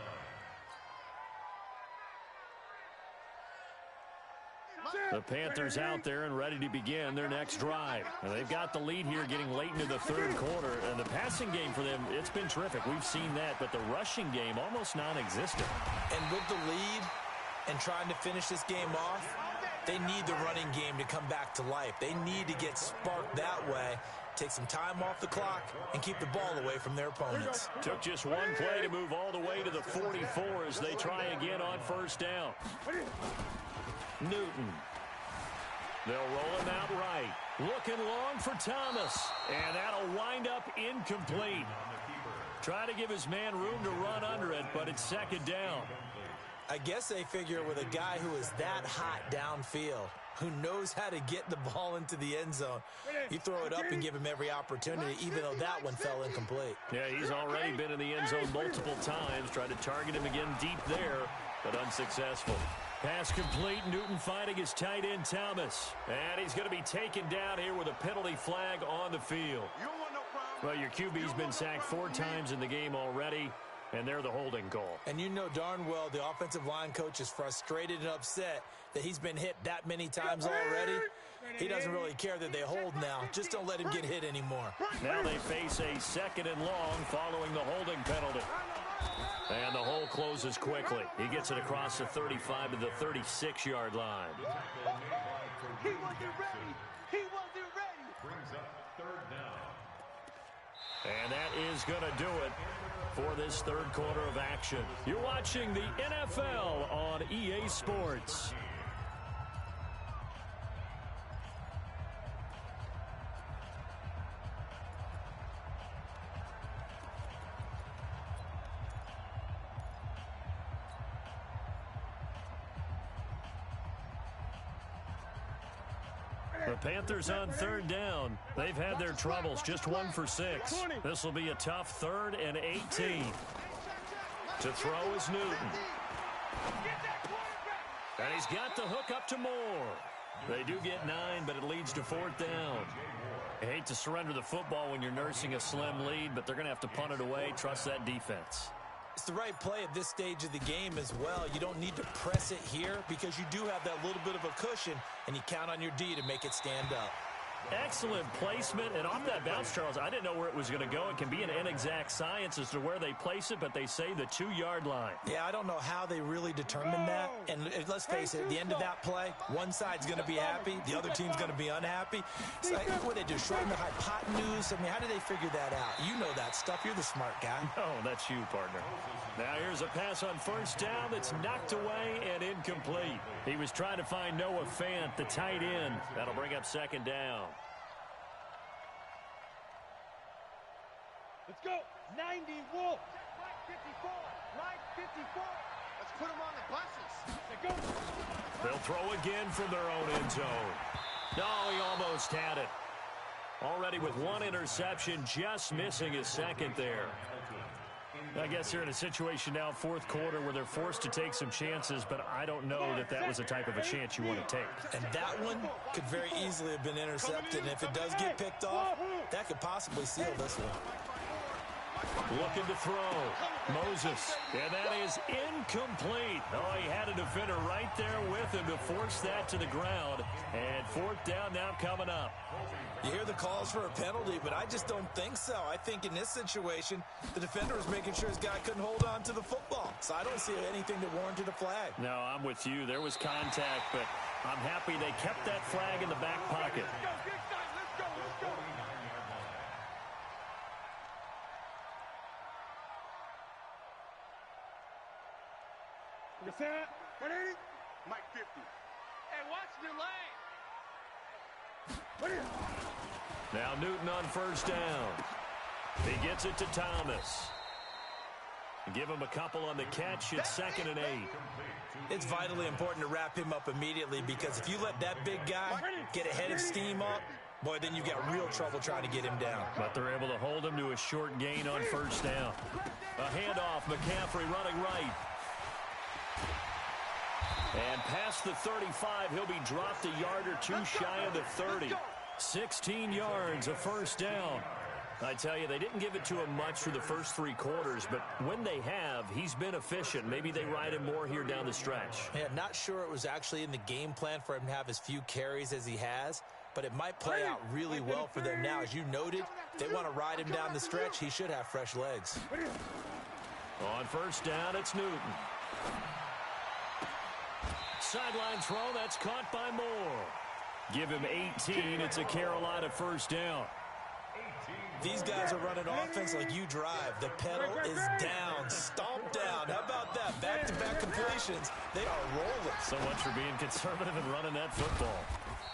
line. The Panthers out there and ready to begin their next drive. And they've got the lead here getting late into the 3rd quarter. And the passing game for them, it's been terrific. We've seen that. But the rushing game, almost non-existent. And with the lead and trying to finish this game off, they need the running game to come back to life. They need to get sparked that way, take some time off the clock, and keep the ball away from their opponents. Took just one play to move all the way to the 44 as they try again on 1st down. Newton. They'll roll him out right. Looking long for Thomas. And that'll wind up incomplete. Try to give his man room to run under it, but it's 2nd down. I guess they figure with a guy who is that hot downfield, who knows how to get the ball into the end zone, you throw it up and give him every opportunity, even though that one fell incomplete. Yeah, he's already been in the end zone multiple times. Tried to target him again deep there, but unsuccessful. Pass complete. Newton fighting his tight end Thomas. And he's going to be taken down here with a penalty flag on the field. Well, your QB's been sacked 4 times in the game already. And they're the holding call. And you know darn well the offensive line coach is frustrated and upset that he's been hit that many times already. He doesn't really care that they hold now. Just don't let him get hit anymore. Now they face a 2nd and long following the holding penalty. And the hole closes quickly. He gets it across the 35 to the 36-yard line. He wasn't ready. He wasn't ready. Brings up 3rd down. And that is going to do it for this 3rd quarter of action. You're watching the NFL on EA Sports. The Panthers on 3rd down. They've had their troubles, just 1 for 6. This will be a tough 3rd and 18. To throw is Newton. And he's got the hook up to Moore. They do get 9, but it leads to 4th down. I hate to surrender the football when you're nursing a slim lead, but they're going to have to punt it away. Trust that defense. It's the right play at this stage of the game as well. You don't need to press it here because you do have that little bit of a cushion, and you count on your D to make it stand up. Excellent placement, and off that bounce, Charles, I didn't know where it was going to go. It can be an inexact science as to where they place it, but they say the 2-yard line. Yeah, I don't know how they really determined that. And let's face it, at the end of that play, one side's going to be happy, the other team's going to be unhappy. It's like, what do they do, shorten the hypotenuse? I mean, how do they figure that out? You know that stuff. You're the smart guy. Oh, that's you, partner. Now here's a pass on first down that's knocked away and incomplete. He was trying to find Noah Fant, the tight end. That'll bring up second down. Let's go. 90 Wolf. Right 54. Right 54. Let's put them on the buses. Let's go. They'll throw again from their own end zone. No, he almost had it. Already with one interception, just missing his second there. I guess they're in a situation now, fourth quarter, where they're forced to take some chances, but I don't know that that was the type of a chance you want to take. And that one could very easily have been intercepted. And if it does get picked off, that could possibly seal this one. Looking to throw. Moses. And that is incomplete. Oh, he had a defender right there with him to force that to the ground. And fourth down now coming up. You hear the calls for a penalty, but I just don't think so. I think in this situation, the defender was making sure his guy couldn't hold on to the football. So I don't see anything that warranted a flag. No, I'm with you. There was contact, but I'm happy they kept that flag in the back pocket. Mike 50. Hey, watch the lane. Now Newton on first down. He gets it to Thomas. Give him a couple on the catch. It's 2nd and 8. It's vitally important to wrap him up immediately because if you let that big guy get a head of steam up, boy, then you've got real trouble trying to get him down. But they're able to hold him to a short gain on first down. A handoff, McCaffrey running right. And past the 35, he'll be dropped a yard or two shy of the 30. 16 yards, a first down. I tell you, they didn't give it to him much for the first 3 quarters, but when they have, he's been efficient. Maybe they ride him more here down the stretch. Yeah, not sure it was actually in the game plan for him to have as few carries as he has, but it might play out really well for them now. As you noted, if they want to ride him down the stretch, he should have fresh legs. On first down, it's Newton. Sideline throw, that's caught by Moore. Give him 18, it's a Carolina first down. These guys are running offense like you drive. The pedal is down, stomped down. How about that? Back-to-back completions. They are rolling. So much for being conservative and running that football.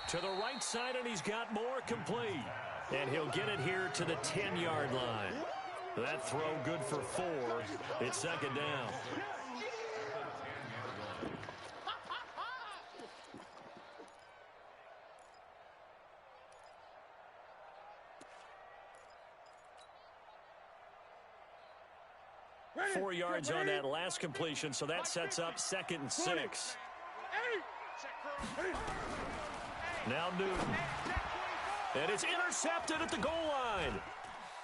To the right side, and he's got more complete. And he'll get it here to the 10-yard line. That throw good for 4. It's 2nd down. Ready. 4 yards on that last completion, so that sets up 2nd and 6. Now Newton. And it's intercepted at the goal line.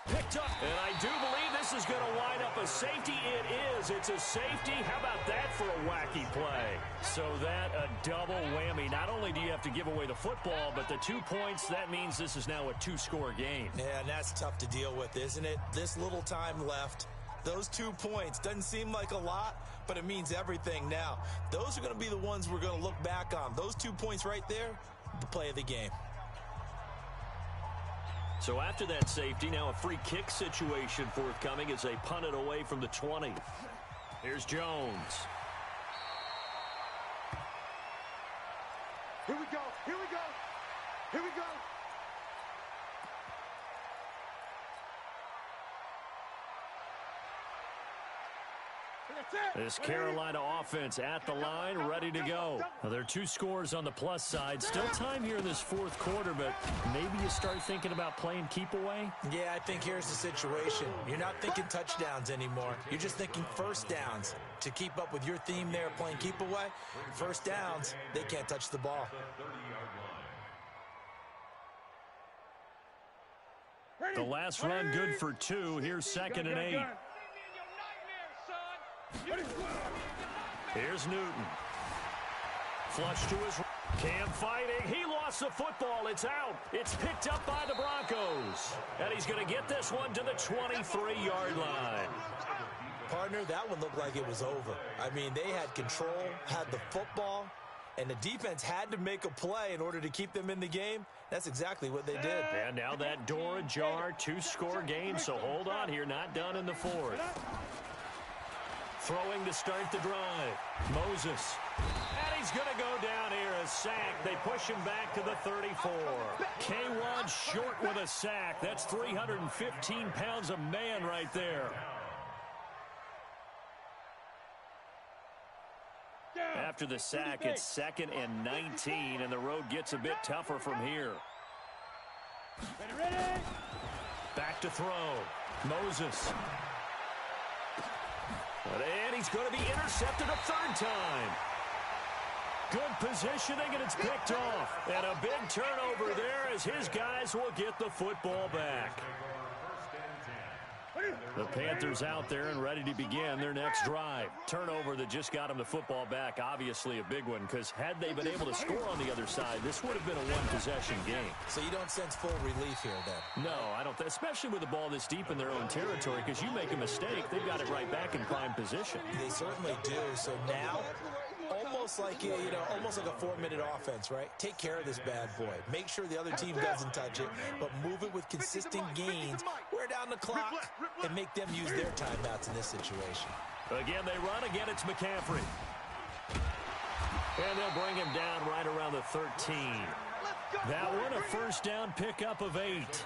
Picked up, and I do believe this is going to wind up a safety. It is. It's a safety. How about that for a wacky play? So that a double whammy. Not only do you have to give away the football, but the 2 points, that means this is now a 2-score game. Yeah, and that's tough to deal with, isn't it? This little time left. Those 2 points doesn't seem like a lot, but it means everything now. Those are going to be the ones we're going to look back on. Those 2 points right there, the play of the game. So after that safety, now a free kick situation forthcoming as they punt it away from the 20. Here's Jones. Here we go. Here we go. Here we go. This Carolina offense at the line, ready to go. Well, there are 2 scores on the plus side. Still time here in this fourth quarter, but maybe you start thinking about playing keep away? Yeah, I think here's the situation. You're not thinking touchdowns anymore. You're just thinking first downs. To keep up with your theme there, playing keep away, first downs, they can't touch the ball. The last run good for 2. Here's 2nd and 8. Here's Newton. Flush to his right. Cam fighting. He lost the football. It's out. It's picked up by the Broncos. And he's going to get this one to the 23-yard line. Partner, that one looked like it was over. I mean, they had control, had the football, and the defense had to make a play in order to keep them in the game. That's exactly what they did. And now that door ajar, 2-score game, so hold on here. Not done in the 4th. Throwing to start the drive. Moses. And he's going to go down here, a sack. They push him back to the 34. K1 short with a sack. That's 315 pounds of man right there. After the sack, it's 2nd and 19, and the road gets a bit tougher from here. Back to throw. Moses. And he's going to be intercepted a 3rd time. Good positioning, and it's picked off. And a big turnover there as his guys will get the football back. The Panthers out there and ready to begin their next drive. Turnover that just got them the football back. Obviously a big one, because had they been able to score on the other side, this would have been a one-possession game. So you don't sense full relief here, then? No, I don't. Especially with the ball this deep in their own territory, because you make a mistake, they've got it right back in prime position. They certainly do. So now, almost like almost like a 4-minute offense, right? Take care of this bad boy. Make sure the other team doesn't touch it, but move it with consistent gains. Wear down the clock and make them use their timeouts in this situation. Again, they run. Again, it's McCaffrey. And they'll bring him down right around the 13. That one, a first down pickup of 8.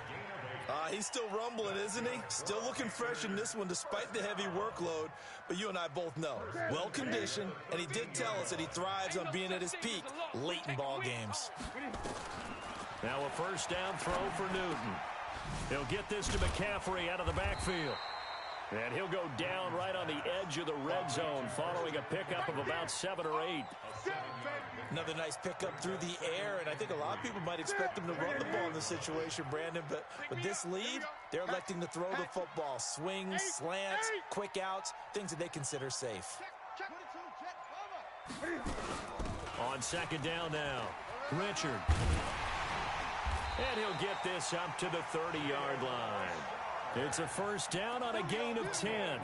He's still rumbling, isn't he? Still looking fresh in this one despite the heavy workload. But you and I both know, well-conditioned, and he did tell us that he thrives on being at his peak late in ball games. Now a first down throw for Newton. He'll get this to McCaffrey out of the backfield. And he'll go down right on the edge of the red zone following a pickup of about 7 or 8. Another nice pickup through the air, and I think a lot of people might expect him to run the ball in this situation, Brandon, but with this lead, they're electing to throw the football. Swings, slants, quick outs, things that they consider safe. On 2nd down now, Richard. And he'll get this up to the 30-yard line. It's a first down on a gain of 10.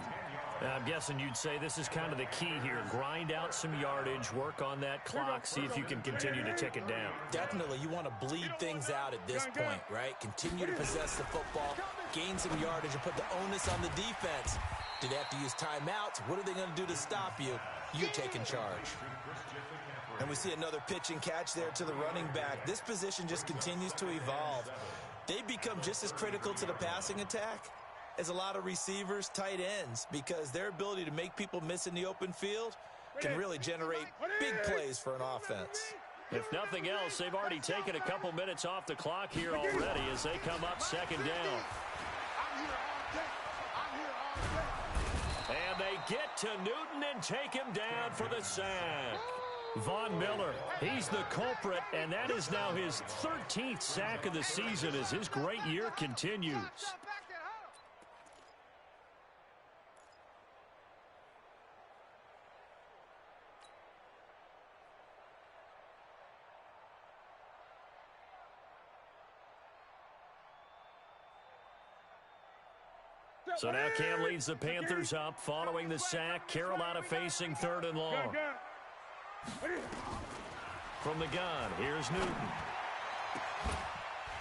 I'm guessing you'd say this is kind of the key here. Grind out some yardage, work on that clock, see if you can continue to tick it down. Definitely. You want to bleed things out at this point, right? Continue to possess the football, gain some yardage, and put the onus on the defense. Do they have to use timeouts? What are they going to do to stop you? You take in charge. And we see another pitch and catch there to the running back. This position just continues to evolve. They become just as critical to the passing attack as a lot of receivers, tight ends, because their ability to make people miss in the open field can really generate big plays for an offense. If nothing else, they've already taken a couple minutes off the clock here already as they come up 2nd down. And they get to Newton and take him down for the sack. Von Miller, he's the culprit, and that is now his 13th sack of the season as his great year continues. So now Cam leads the Panthers up following the sack. Carolina facing 3rd and long. From the gun, here's Newton.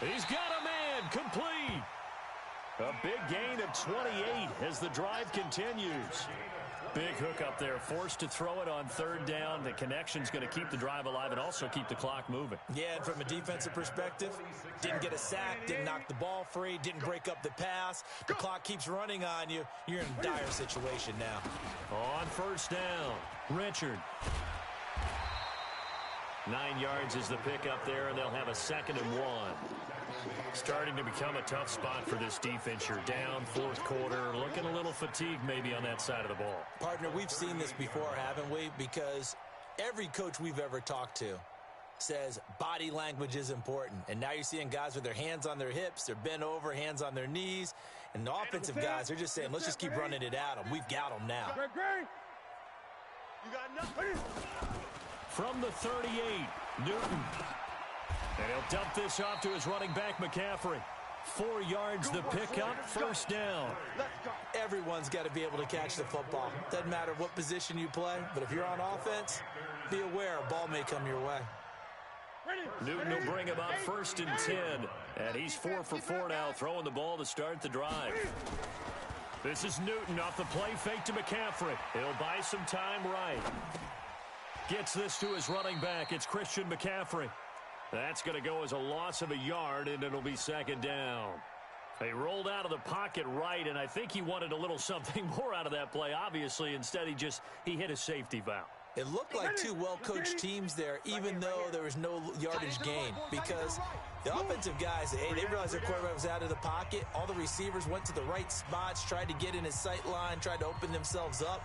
He's got a man, complete. A big gain of 28 as the drive continues. Big hook up there, forced to throw it on 3rd down. The connection's going to keep the drive alive and also keep the clock moving. Yeah, and from a defensive perspective, didn't get a sack, didn't knock the ball free, didn't break up the pass. The clock keeps running on you. You're in a dire situation now. On 1st down, Richard. 9 yards is the pickup there, and they'll have a 2nd and 1. Starting to become a tough spot for this defense. You're down 4th quarter, looking a little fatigued maybe on that side of the ball. Partner, we've seen this before, haven't we? Because every coach we've ever talked to says body language is important. And now you're seeing guys with their hands on their hips, they're bent over, hands on their knees. And the offensive guys, they're just saying, let's just keep running it at them. We've got them now. You got nothing. From the 38, Newton. And he'll dump this off to his running back, McCaffrey. 4 yards the pickup, first down. Everyone's got to be able to catch the football. Doesn't matter what position you play, but if you're on offense, be aware a ball may come your way. Newton will bring him up first and 10. And he's 4 for 4 now, throwing the ball to start the drive. This is Newton off the play fake to McCaffrey. He'll buy some time right. Gets this to his running back. It's Christian McCaffrey. That's going to go as a loss of a yard, and it'll be second down. He rolled out of the pocket right, and I think he wanted a little something more out of that play, obviously. Instead, he hit a safety valve. It looked like two well-coached teams there, even though there was no yardage gain, because the offensive guys, they realized their quarterback was out of the pocket. All the receivers went to the right spots, tried to get in his sight line, tried to open themselves up.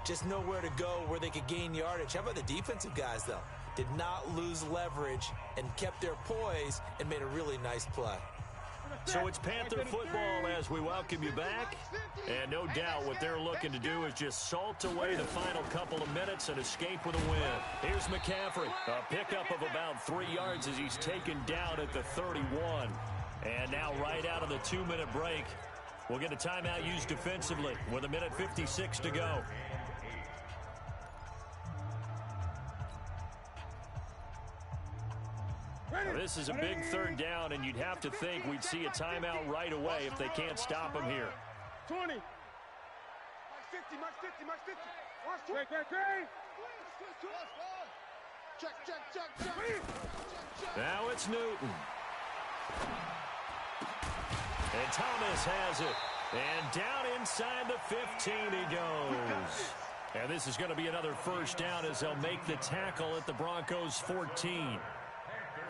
Just nowhere to go where they could gain yardage. How about the defensive guys, though? Did not lose leverage and kept their poise and made a really nice play. So it's Panther football as we welcome you back. And no doubt what they're looking to do is just salt away the final couple of minutes and escape with a win. Here's McCaffrey. A pickup of about 3 yards as he's taken down at the 31. And now right out of the 2-minute break, we'll get a timeout used defensively with 1:56 to go. This is a big third down, and you'd have to think we'd see a timeout right away if they can't stop him here. 20. Max 50, max 50, max 50. Watch 20. Check. Now it's Newton. And Thomas has it. And down inside the 15 he goes. And this is going to be another first down as they'll make the tackle at the Broncos 14.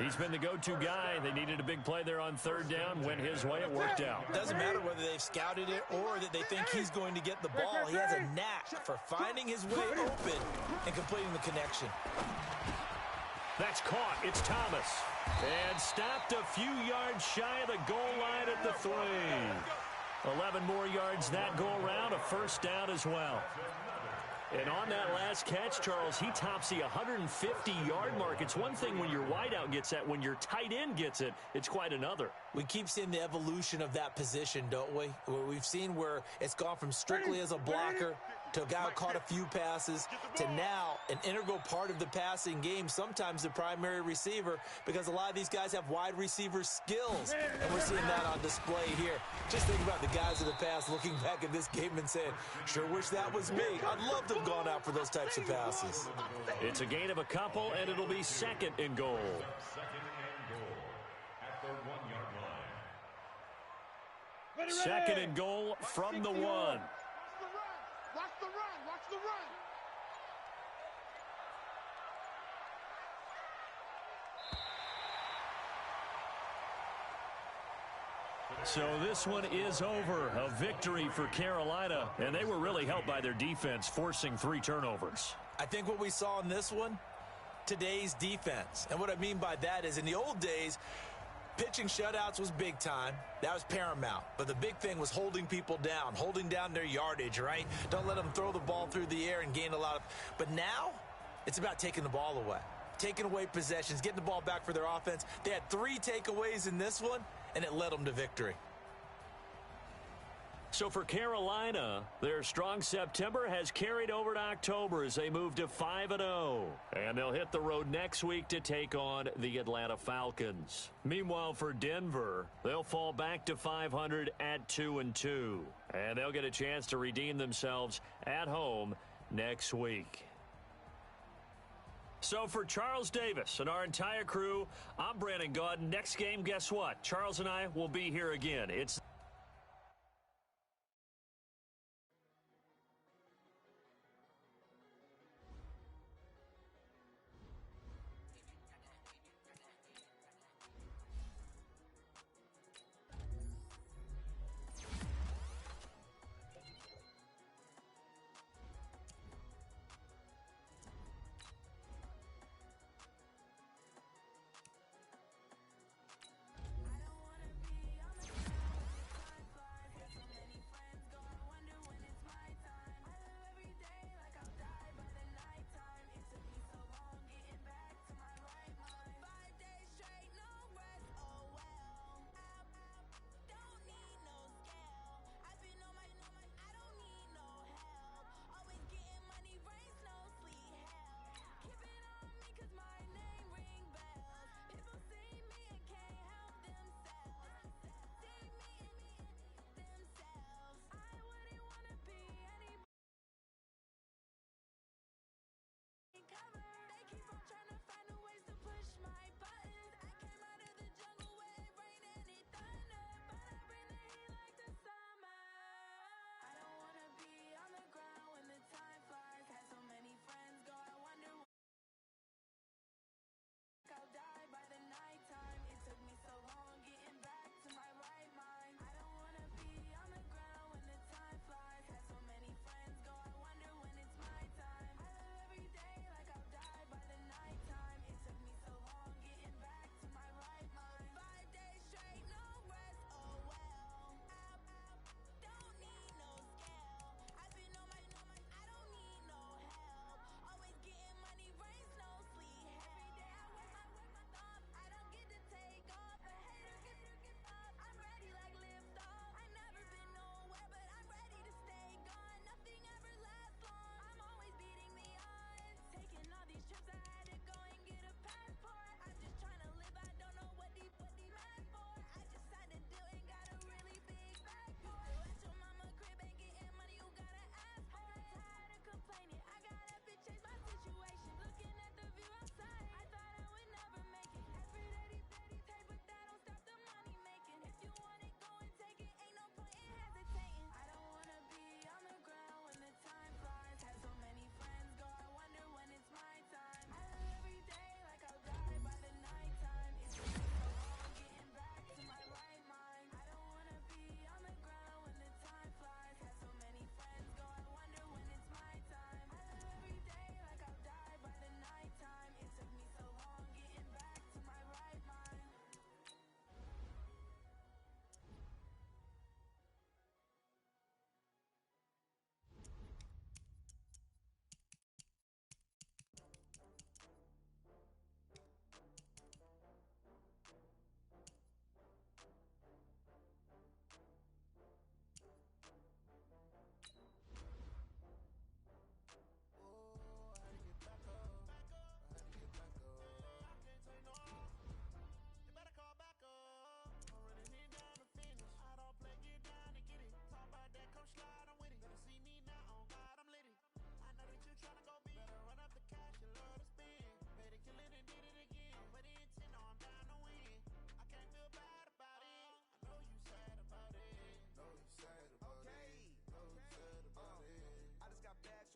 He's been the go-to guy. They needed a big play there on third down. Went his way. It worked out. Doesn't matter whether they've scouted it or that they think he's going to get the ball. He has a knack for finding his way open and completing the connection. That's caught. It's Thomas. And stopped a few yards shy of the goal line at the 3. 11 more yards that go around. A first down as well. And on that last catch, Charles, he tops the 150-yard mark. It's one thing when your wideout gets that. When your tight end gets it, it's quite another. We keep seeing the evolution of that position, don't we? We've seen where it's gone from strictly as a blocker to a guy who caught a few passes to now an integral part of the passing game, sometimes the primary receiver, because a lot of these guys have wide receiver skills, and we're seeing that on display here. Just think about the guys of the past looking back at this game and saying, sure wish that was me. I'd love to have gone out for those types of passes. It's a gain of a couple, and it'll be second and goal. Second and goal from the 1. Watch the run. Watch the run. So this one is over. A victory for Carolina, and they were really helped by their defense, forcing 3 turnovers. I think what we saw in this one, today's defense. And what I mean by that is in the old days, pitching shutouts was big time. That was paramount. But the big thing was holding people down, holding down their yardage, right? Don't let them throw the ball through the air and gain a lot of... But now, it's about taking the ball away. Taking away possessions, getting the ball back for their offense. They had 3 takeaways in this one, and it led them to victory. So for Carolina, their strong September has carried over to October as they move to 5-0. And they'll hit the road next week to take on the Atlanta Falcons. Meanwhile, for Denver, they'll fall back to 500 at 2-2. And they'll get a chance to redeem themselves at home next week. So for Charles Davis and our entire crew, I'm Brandon Gaudin. Next game, guess what? Charles and I will be here again. It's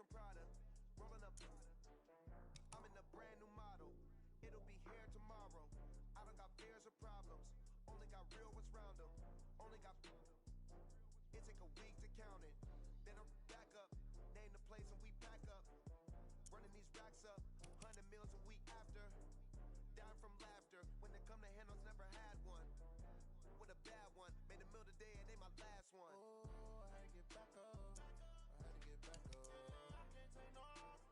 Prada, rolling up. I'm in a brand new model. It'll be here tomorrow. I don't got fears or problems. Only got real ones round them. Only got. It take a week to count it. Then I'm back up. Name the place and we pack up. Running these racks up. 100 meals a week after. Down from laughter. When they come to handles, never had one. With a bad one. Made a meal today and they my last one. Oh, I had to get back up. I had to get back up. I can't take no loss.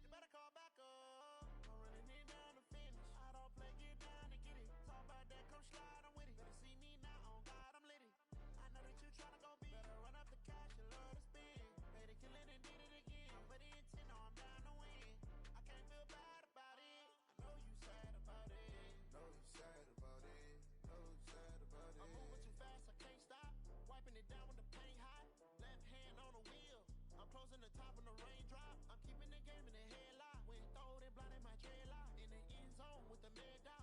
You better call back up. I'm running it down to finish. I don't play, get down and get it. Talk about that, come slide, I'm with it. Better see me now, on God, I'm litty. I know that you tryna go big. Better run up the cash, you love to spend. Made a killing and did it again. But the intent, no, I'm down to win. I can't feel bad about it. I know you sad about it. Know you sad about it. Know you sad about it. I'm moving too fast, I can't stop. Wiping it down with the paint hot. Left hand on the wheel. I'm closing the top when the raindrop. I'm keeping the game in the headlock. When throwed it, blinded my dreadlock. In the end zone with the mad dot.